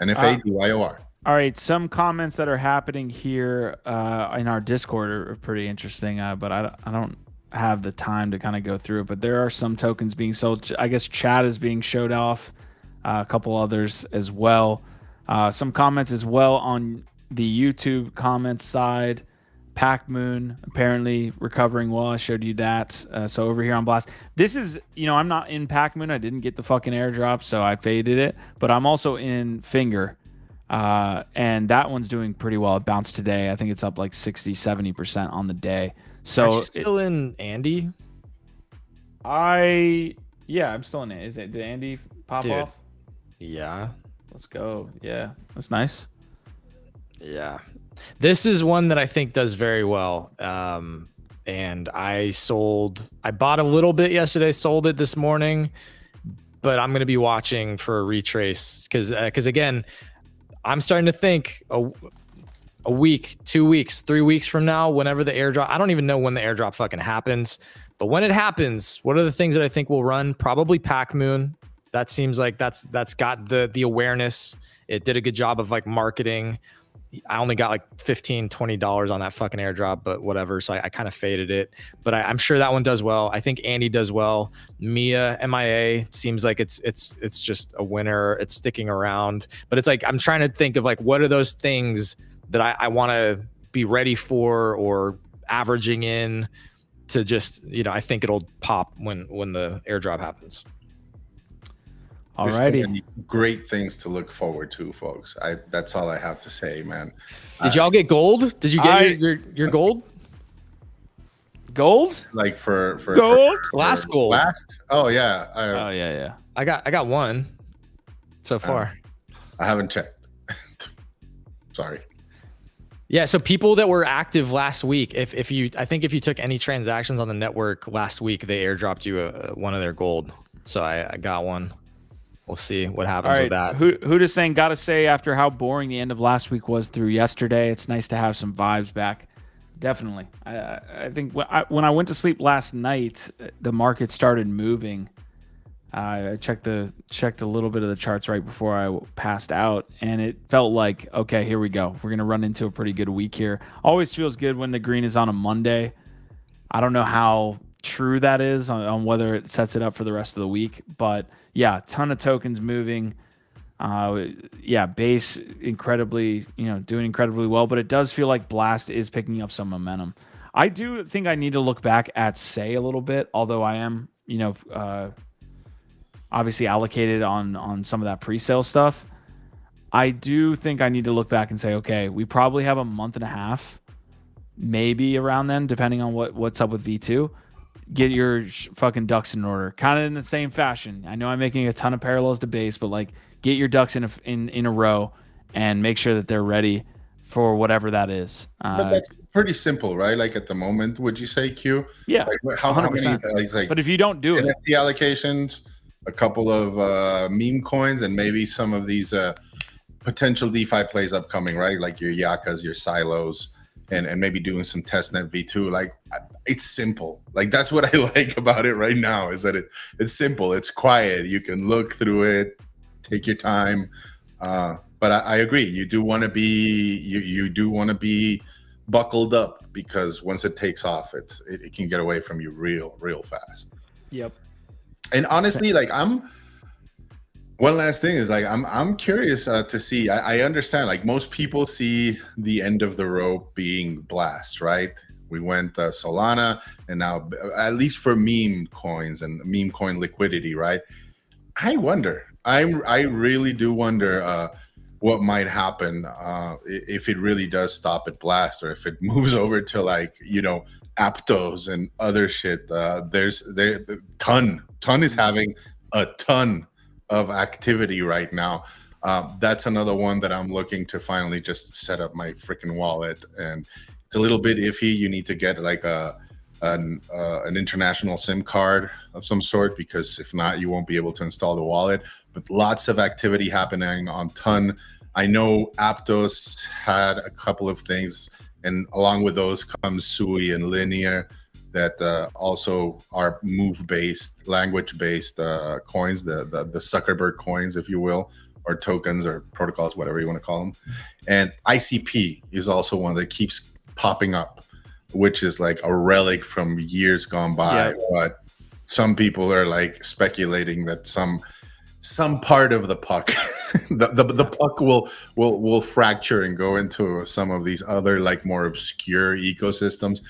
[SPEAKER 3] NFA DYOR.
[SPEAKER 1] All right, some comments that are happening here in our Discord are pretty interesting, but I don't have the time to kind of go through it. But there are some tokens being sold. I guess chat is being showed off, a couple others as well. Some comments as well on the YouTube comments side. Pac Moon apparently recovering well. I showed you that. So over here on Blast, this is, I'm not in Pac Moon. I didn't get the fucking airdrop, so I faded it. But I'm also in Finger. And that one's doing pretty well. It bounced today. I think it's up like 60-70% on the day. So
[SPEAKER 2] Aren't you still in Andy?
[SPEAKER 1] I'm still in it. Did Andy pop
[SPEAKER 2] Dude.
[SPEAKER 1] off?
[SPEAKER 2] Yeah.
[SPEAKER 1] Let's go. Yeah, that's nice.
[SPEAKER 2] Yeah. This is one that I think does very well. And I bought a little bit yesterday, sold it this morning, but I'm going to be watching for a retrace because again, I'm starting to think a week, 2 weeks, 3 weeks from now, whenever the airdrop, I don't even know when the airdrop fucking happens, but when it happens, what are the things that I think will run? Probably Pac Moon. That seems like that's got the awareness. It did a good job of like marketing. I only got like $15-$20 on that fucking airdrop, but whatever. So I kind of faded it, but I'm sure that one does well. I think Andy does well. MIA seems like it's just a winner. It's sticking around, but it's like, I'm trying to think of like, what are those things that I want to be ready for or averaging in to just, I think it'll pop when the airdrop happens.
[SPEAKER 1] Alrighty.
[SPEAKER 3] Great things to look forward to, folks. That's all I have to say, man.
[SPEAKER 2] Did y'all get gold? Did you get your gold?
[SPEAKER 1] Gold?
[SPEAKER 3] Like for
[SPEAKER 1] Gold?
[SPEAKER 2] Last gold.
[SPEAKER 3] Last? Oh yeah.
[SPEAKER 1] Oh yeah.
[SPEAKER 2] I got one so far.
[SPEAKER 3] I haven't checked. Sorry.
[SPEAKER 2] Yeah, so people that were active last week, if you took any transactions on the network last week, they airdropped you one of their gold. So I got one. We'll see what happens with that.
[SPEAKER 1] Who just saying, gotta say, after how boring the end of last week was through yesterday, it's nice to have some vibes back. Definitely. I think when I went to sleep last night, the market started moving. I checked a little bit of the charts right before I passed out, and it felt like, okay, here we go. We're going to run into a pretty good week here. Always feels good when the green is on a Monday. I don't know how true that is on whether it sets it up for the rest of the week, but yeah, ton of tokens moving. Base incredibly, doing incredibly well, but it does feel like Blast is picking up some momentum. I do think I need to look back at Say a little bit, although I am, obviously allocated on some of that pre-sale stuff. I do think I need to look back and say, okay, we probably have a month and a half, maybe around then, depending on what's up with V2. Get your fucking ducks in order, kind of in the same fashion. I know I'm making a ton of parallels to base, but like get your ducks in a row and make sure that they're ready for whatever that is.
[SPEAKER 3] But that's pretty simple, right? Like at the moment, would you say, Q?
[SPEAKER 1] Yeah,
[SPEAKER 3] Like how many
[SPEAKER 1] 100%.
[SPEAKER 3] like
[SPEAKER 1] But if you don't do it,
[SPEAKER 3] NFT allocations, a couple of meme coins, and maybe some of these potential DeFi plays upcoming, right? Like your Yakas, your Silos, and maybe doing some testnet V2. Like it's simple. Like that's what I like about it right now is that it's simple. It's quiet. You can look through it, take your time. But I agree. You do want to be you do want to be buckled up because once it takes off, it can get away from you real fast.
[SPEAKER 1] Yep.
[SPEAKER 3] And honestly, like one last thing is like I'm curious to see. I understand like most people see the end of the rope being Blast, right? We went Solana, and now at least for meme coins and meme coin liquidity, right? I wonder. I really do wonder what might happen if it really does stop at Blast, or if it moves over to like Aptos and other shit. Ton is having a ton of activity right now. That's another one that I'm looking to finally just set up my freaking wallet, and it's a little bit iffy. You need to get like an international SIM card of some sort, because if not, you won't be able to install the wallet. But lots of activity happening on Ton. I know Aptos had a couple of things, and along with those comes Sui and Linear that also are move-based, language-based coins, the Zuckerberg coins, if you will, or tokens or protocols, whatever you want to call them. And ICP is also one that keeps popping up, which is like a relic from years gone by.
[SPEAKER 1] Yep.
[SPEAKER 3] But some people are like speculating that some part of the puck, the puck will fracture and go into some of these other like more obscure ecosystems.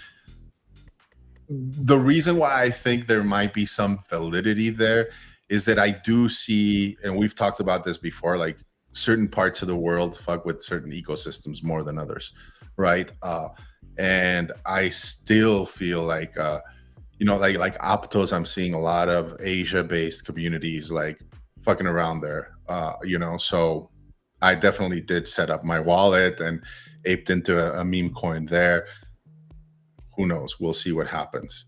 [SPEAKER 3] The reason why I think there might be some validity there is that I do see, and we've talked about this before, like certain parts of the world fuck with certain ecosystems more than others, right? And I still feel like like Aptos, I'm seeing a lot of Asia-based communities like fucking around there, so I definitely did set up my wallet and aped into a meme coin there. Who knows? We'll see what happens.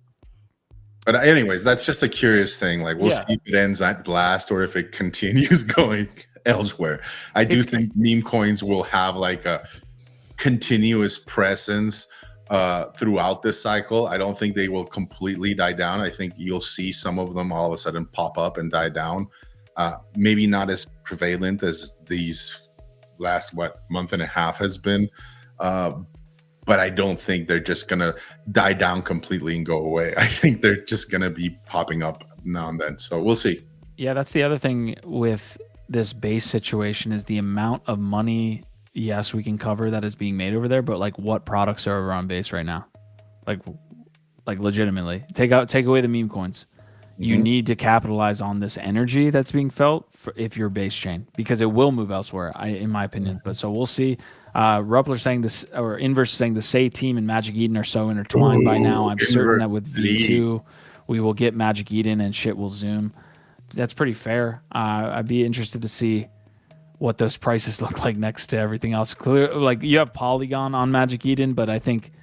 [SPEAKER 3] But anyways, that's just a curious thing. Like we'll see if it ends at Blast or if it continues going elsewhere. I do think meme coins will have like a continuous presence throughout this cycle. I don't think they will completely die down. I think you'll see some of them all of a sudden pop up and die down. Maybe not as prevalent as these last month and a half has been. But I don't think they're just going to die down completely and go away. I think they're just going to be popping up now and then. So we'll see.
[SPEAKER 1] Yeah, that's the other thing with this base situation is the amount of money, yes, we can cover that is being made over there, but like what products are over on base right now? Like legitimately. Take away the meme coins. You need to capitalize on this energy that's being felt if you're base chain, because it will move elsewhere, in my opinion. But so we'll see. Ruppler saying this, or Inverse saying the Say team and Magic Eden are so intertwined by now. I'm certain that with V2, we will get Magic Eden and shit will zoom. That's pretty fair. I'd be interested to see what those prices look like next to everything else. Clear, like you have Polygon on Magic Eden, but I think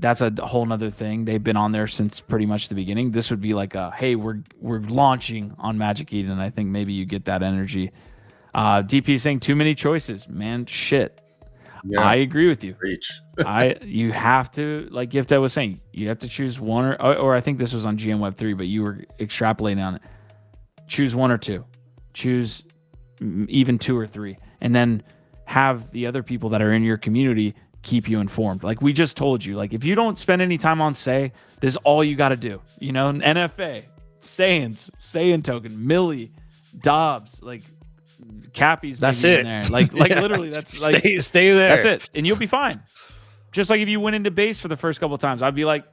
[SPEAKER 1] that's a whole nother thing. They've been on there since pretty much the beginning. This would be like hey, we're launching on Magic Eden. I think maybe you get that energy. DP saying too many choices, man. Shit. Yeah, I agree with you.
[SPEAKER 3] Reach.
[SPEAKER 1] You have to, like Gifted was saying, you have to choose one or I think this was on GM Web 3, but you were extrapolating on it. Choose one or two. Choose even two or three, and then have the other people that are in your community keep you informed. Like we just told you, like if you don't spend any time on Say, this is all you got to do. NFA, Saiyan token, Millie, Dobbs, like Cappy's.
[SPEAKER 2] That's it.
[SPEAKER 1] There. Like literally, that's like
[SPEAKER 2] stay there.
[SPEAKER 1] That's it, and you'll be fine. Just like if you went into base for the first couple of times, I'd be like,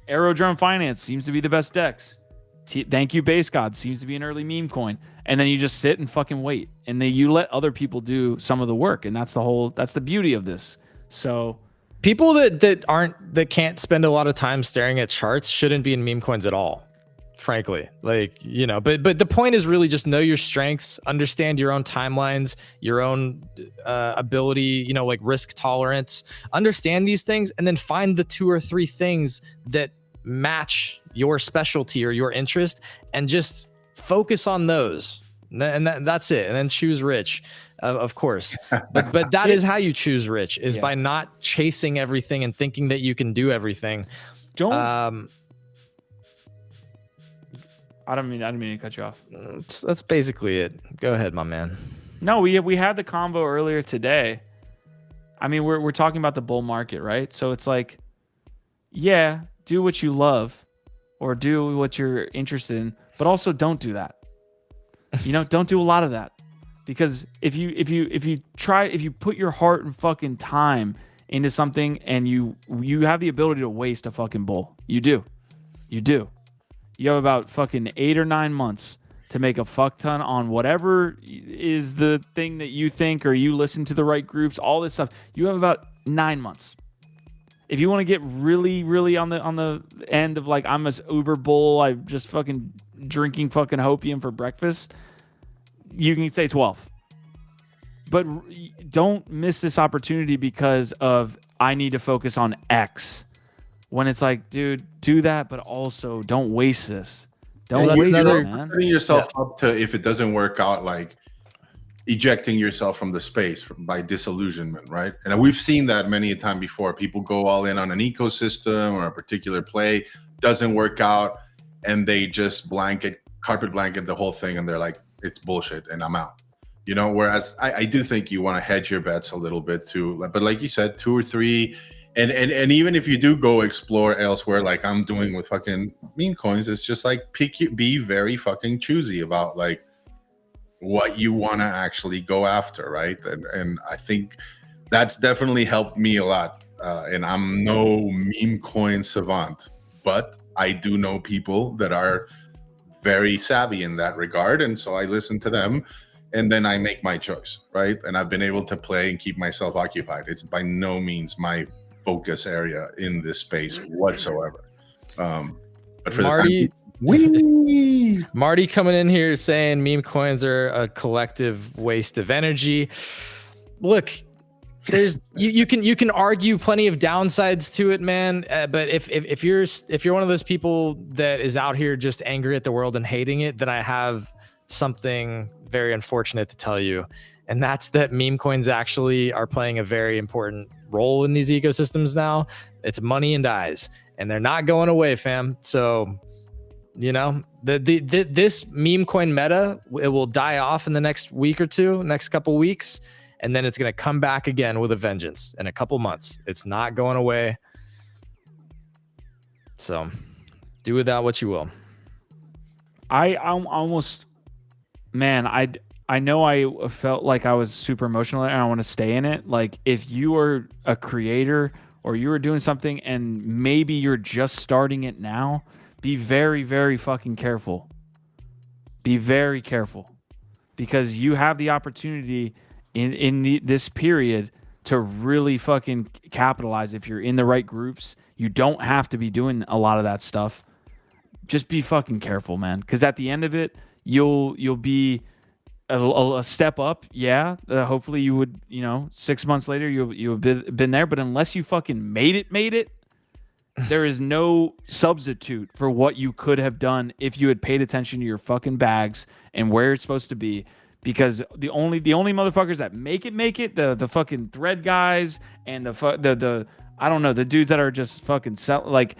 [SPEAKER 1] Aerodrome Finance seems to be the best DEX. Thank you, Base God seems to be an early meme coin, and then you just sit and fucking wait, and then you let other people do some of the work, and that's the beauty of this. So
[SPEAKER 2] people that can't spend a lot of time staring at charts shouldn't be in meme coins at all. frankly. Like, you know, but the point is really just know your strengths, understand your own timelines, your own ability, you know, like risk tolerance, understand these things, and then find the 2 or 3 things that match your specialty or your interest, and just focus on those. And that's it. And then choose rich, of course. But that is how you choose rich, is by not chasing everything and thinking that you can do everything.
[SPEAKER 1] Don't. I don't mean to cut you off.
[SPEAKER 2] That's basically it. Go ahead, my man.
[SPEAKER 1] No, we had the convo earlier today. I mean, we're talking about the bull market, right? So it's like, yeah, do what you love, or do what you're interested in, but also don't do that. You know, don't do a lot of that, because if you put your heart and fucking time into something, and you have the ability to waste a fucking bull. You do. You have about fucking 8 or 9 months to make a fuck ton on whatever is the thing that you think, or you listen to the right groups, all this stuff. You have about 9 months. If you want to get really, really on the end of like, I'm a uber bull, I'm just fucking drinking fucking hopium for breakfast, you can say 12. But don't miss this opportunity because of, I need to focus on X. When it's like, dude, do that, but also don't waste this. Don't waste it, man.
[SPEAKER 3] Setting yourself up to, if it doesn't work out, like ejecting yourself from the space by disillusionment, right? And we've seen that many a time before. People go all in on an ecosystem or a particular play, doesn't work out, and they just carpet blanket the whole thing, and they're like, it's bullshit, and I'm out. You know, whereas I do think you want to hedge your bets a little bit too. But like you said, 2 or 3, and even if you do go explore elsewhere, like I'm doing with fucking meme coins, it's just like be very fucking choosy about like what you want to actually go after, right? And I think that's definitely helped me a lot. And I'm no meme coin savant, but I do know people that are very savvy in that regard, and so I listen to them, and then I make my choice, right? And I've been able to play and keep myself occupied. It's by no means my focus area in this space whatsoever. But for
[SPEAKER 2] Marty,
[SPEAKER 3] the
[SPEAKER 2] Marty coming in here saying meme coins are a collective waste of energy. Look, there's you can argue plenty of downsides to it, man. But if you're one of those people that is out here just angry at the world and hating it, then I have something very unfortunate to tell you. And that's that meme coins actually are playing a very important role in these ecosystems now. It's money and eyes, and they're not going away, fam. So, you know, this meme coin meta, it will die off in the next week or two, next couple weeks, and then it's going to come back again with a vengeance in a couple months. It's not going away. So, do with that what you will.
[SPEAKER 1] I'm almost, man, I know I felt like I was super emotional and I want to stay in it. Like, if you are a creator or you are doing something and maybe you're just starting it now, be very, very fucking careful. Be very careful, because you have the opportunity in this period to really fucking capitalize if you're in the right groups. You don't have to be doing a lot of that stuff. Just be fucking careful, man, because at the end of it, you'll be a step up. Yeah, hopefully you would, 6 months later you have been there, but unless you fucking made it, there is no substitute for what you could have done if you had paid attention to your fucking bags and where it's supposed to be. Because the only motherfuckers that make it, the fucking thread guys and the I don't know, the dudes that are just fucking like,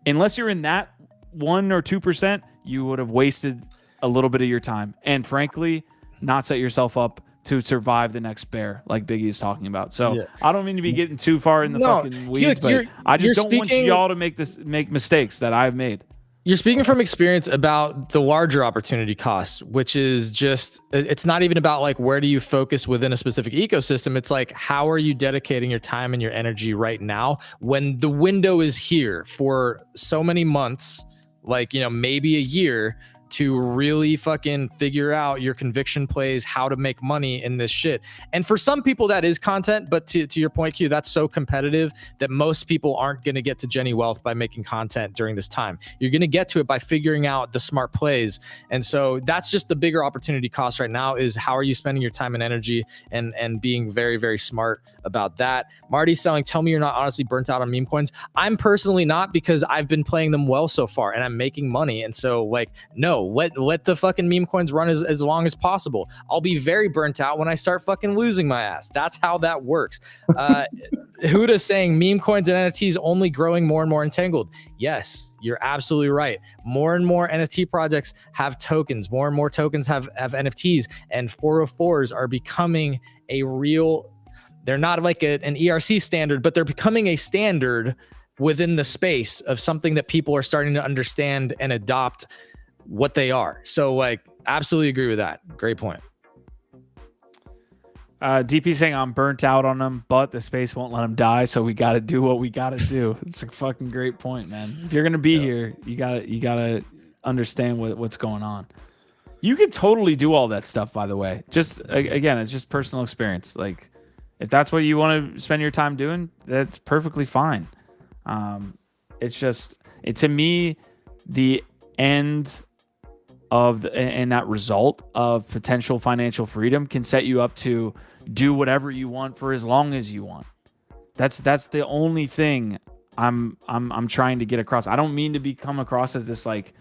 [SPEAKER 1] unless you're in that 1 or 2%, you would have wasted a little bit of your time, and frankly, not set yourself up to survive the next bear, like Biggie is talking about. So yeah. I don't mean to be getting too far in the fucking weeds, but I just don't want y'all to make mistakes that I've made.
[SPEAKER 2] You're speaking from experience about the larger opportunity cost, which is just, it's not even about like, where do you focus within a specific ecosystem? It's like, how are you dedicating your time and your energy right now when the window is here for so many months, like, maybe a year, to really fucking figure out your conviction plays, how to make money in this shit. And for some people that is content, but to your point, Q, that's so competitive that most people aren't going to get to Jenny Wealth by making content during this time. You're going to get to it by figuring out the smart plays. And so that's just the bigger opportunity cost right now, is how are you spending your time and energy, and being very, very smart about that. Marty's selling, tell me you're not honestly burnt out on meme coins. I'm personally not, because I've been playing them well so far and I'm making money. And so like, no, let the fucking meme coins run as long as possible. I'll be very burnt out when I start fucking losing my ass. That's how that works. Huda saying meme coins and NFTs only growing more and more entangled. Yes, you're absolutely right. More and more NFT projects have tokens. More and more tokens have NFTs, and 404s are becoming a real, they're not like an ERC standard, but they're becoming a standard within the space of something that people are starting to understand and adopt what they are. So like, absolutely agree with that. Great point.
[SPEAKER 1] DP saying I'm burnt out on them, but the space won't let them die, so we got to do what we got to do. It's a fucking great point, man. If you're gonna be here, you gotta understand what's going on. You could totally do all that stuff, by the way. Just again, it's just personal experience. Like, if that's what you want to spend your time doing, that's perfectly fine. It's just, to me, the end of and that result of potential financial freedom can set you up to do whatever you want for as long as you want. That's the only thing I'm trying to get across. I don't mean to come across as this preachy.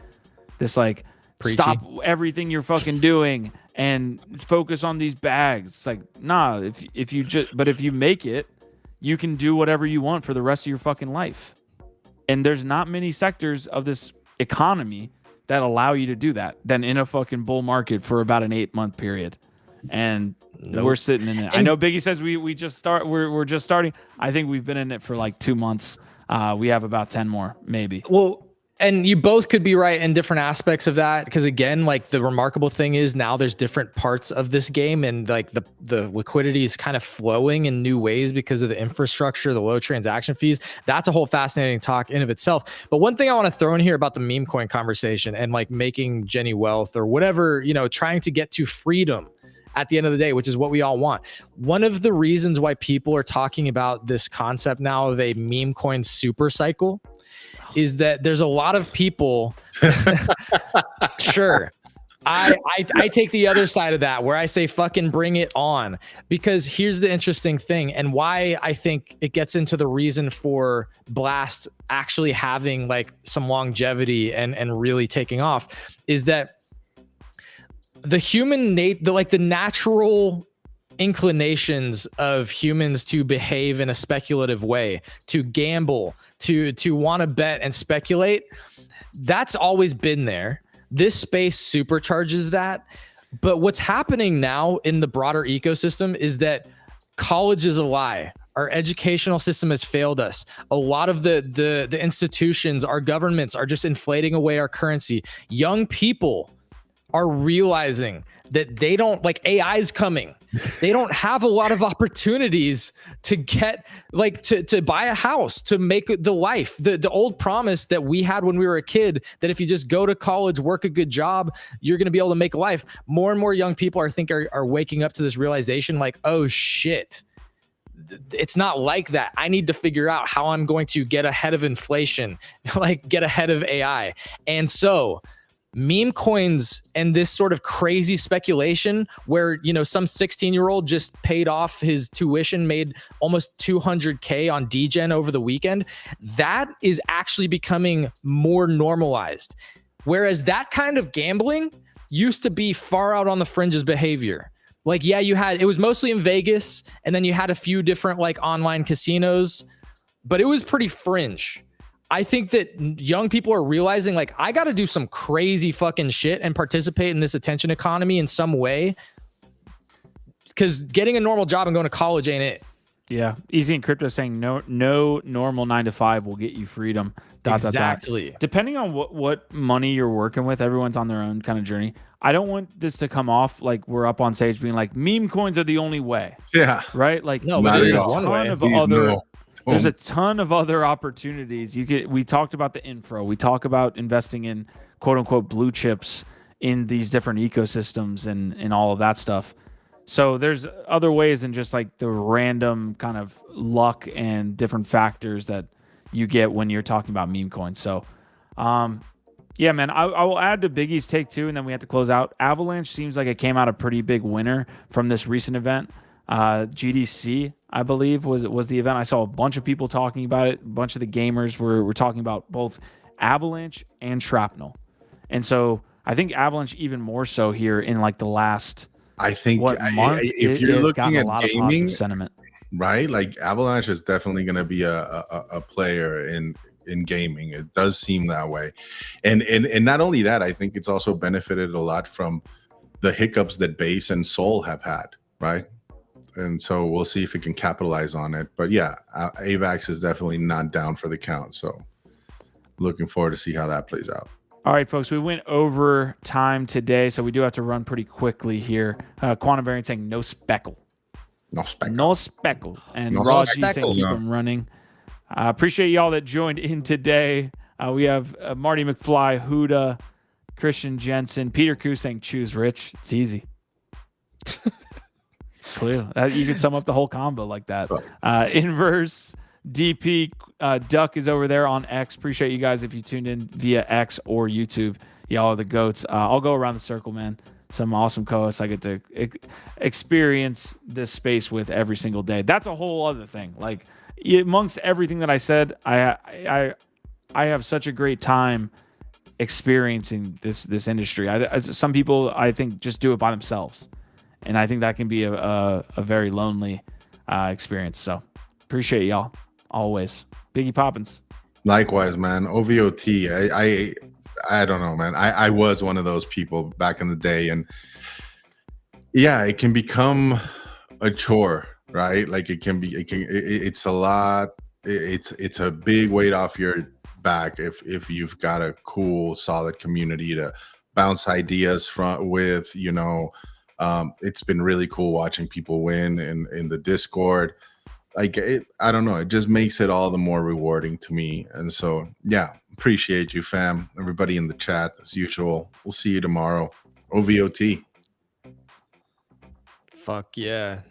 [SPEAKER 1] Stop everything you're fucking doing and focus on these bags. It's like, nah, if you make it, you can do whatever you want for the rest of your fucking life. And there's not many sectors of this economy that allow you to do that than in a fucking bull market for about an 8-month period. And we're sitting in it. I know Biggie says we're just starting. I think we've been in it for like 2 months. We have about 10 more, maybe.
[SPEAKER 2] Well, and you both could be right in different aspects of that, because again, like, the remarkable thing is now there's different parts of this game, and like the liquidity is kind of flowing in new ways because of the infrastructure, the low transaction fees. That's a whole fascinating talk in of itself. But one thing I want to throw in here about the meme coin conversation and like making Jenny Wealth or whatever, trying to get to freedom at the end of the day, which is what we all want. One of the reasons why people are talking about this concept now of a meme coin super cycle is that there's a lot of people. Sure. I take the other side of that, where I say fucking bring it on, because here's the interesting thing, and why I think it gets into the reason for Blast actually having like some longevity and really taking off, is that the human the natural inclinations of humans to behave in a speculative way, to gamble, to want to bet and speculate, that's always been there. This space supercharges that. But what's happening now in the broader ecosystem is that college is a lie. Our educational system has failed us. A lot of the institutions, our governments, are just inflating away our currency. Young people are realizing that they don't, like, AI is coming. They don't have a lot of opportunities to get, like, to buy a house, to make the life, the old promise that we had when we were a kid, that if you just go to college, work a good job, you're going to be able to make a life. More and more young people are waking up to this realization, like, oh shit, it's not like that. I need to figure out how I'm going to get ahead of inflation, like get ahead of AI. And so meme coins and this sort of crazy speculation where, some 16-year-old just paid off his tuition, made almost $200K on DGen over the weekend, that is actually becoming more normalized. Whereas that kind of gambling used to be far out on the fringes behavior. Like, yeah, it was mostly in Vegas, and then you had a few different like online casinos, but it was pretty fringe. I think that young people are realizing, like, I got to do some crazy fucking shit and participate in this attention economy in some way, because getting a normal job and going to college ain't it.
[SPEAKER 1] Yeah. Easy and Crypto saying no normal 9 to 5 will get you freedom.
[SPEAKER 2] Exactly.
[SPEAKER 1] Depending on what money you're working with, everyone's on their own kind of journey. I don't want this to come off like we're up on stage being like meme coins are the only way.
[SPEAKER 3] Yeah.
[SPEAKER 1] Right? Like,
[SPEAKER 2] no, but it is one way.
[SPEAKER 1] There's a ton of other opportunities. We talked about the infra. We talk about investing in quote unquote blue chips in these different ecosystems and all of that stuff. So there's other ways than just like the random kind of luck and different factors that you get when you're talking about meme coins. So, yeah, man, I will add to Biggie's take too, and then we have to close out. Avalanche seems like it came out a pretty big winner from this recent event. GDC, I believe, was the event. I saw a bunch of people talking about it. A bunch of the gamers were talking about both Avalanche and Shrapnel. And so I think Avalanche even more so here in like the last
[SPEAKER 3] month, if you're looking at gaming
[SPEAKER 1] sentiment,
[SPEAKER 3] right? Like Avalanche is definitely going to be a player in gaming. It does seem that way. And not only that, I think it's also benefited a lot from the hiccups that Base and Soul have had, right? And so we'll see if it can capitalize on it. But yeah, AVAX is definitely not down for the count. So looking forward to see how that plays out.
[SPEAKER 1] All right, folks, we went over time today, so we do have to run pretty quickly here. Quantum Variant saying no speckle.
[SPEAKER 3] No speckle.
[SPEAKER 1] No speckle. And
[SPEAKER 3] No
[SPEAKER 1] Raw G
[SPEAKER 3] speckle,
[SPEAKER 1] saying keep
[SPEAKER 3] no.
[SPEAKER 1] them running. I appreciate y'all that joined in today. We have Marty McFly, Huda, Christian Jensen, Peter Koo saying choose Rich. It's easy. Clearly. You can sum up the whole combo like that. Inverse, DP, Duck is over there on X. Appreciate you guys if you tuned in via X or YouTube. Y'all are the GOATs. I'll go around the circle, man. Some awesome co-hosts I get to experience this space with every single day. That's a whole other thing. Like, amongst everything that I said, I have such a great time experiencing this industry. Some people, I think, just do it by themselves, and I think that can be a very lonely experience. So appreciate y'all always. Biggie Poppins.
[SPEAKER 3] Likewise, man. OVOT. I don't know, man. I was one of those people back in the day, and yeah, it can become a chore, right? Like it's a lot. It's a big weight off your back if you've got a cool, solid community to bounce ideas with. It's been really cool watching people win in the Discord. Like I don't know, it just makes it all the more rewarding to me. And so yeah, appreciate you, fam. Everybody in the chat as usual. We'll see you tomorrow. OVOT.
[SPEAKER 2] Fuck yeah.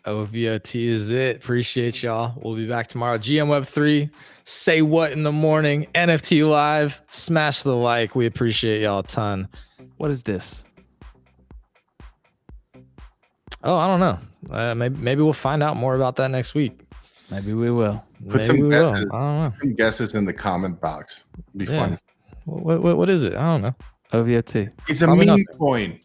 [SPEAKER 2] OVOT is it. Appreciate y'all. We'll be back tomorrow. GM Web 3. Say what in the morning. NFT live. Smash the like. We appreciate y'all a ton.
[SPEAKER 1] What is this?
[SPEAKER 2] Oh, I don't know. Maybe we'll find out more about that next week.
[SPEAKER 1] Maybe we will.
[SPEAKER 3] Put some guesses.
[SPEAKER 2] I don't know.
[SPEAKER 3] Some guesses in the comment box. It'd be funny.
[SPEAKER 2] What is it? I don't know.
[SPEAKER 1] OVOT.
[SPEAKER 3] It's a
[SPEAKER 2] Probably
[SPEAKER 3] meme
[SPEAKER 2] not.
[SPEAKER 3] coin.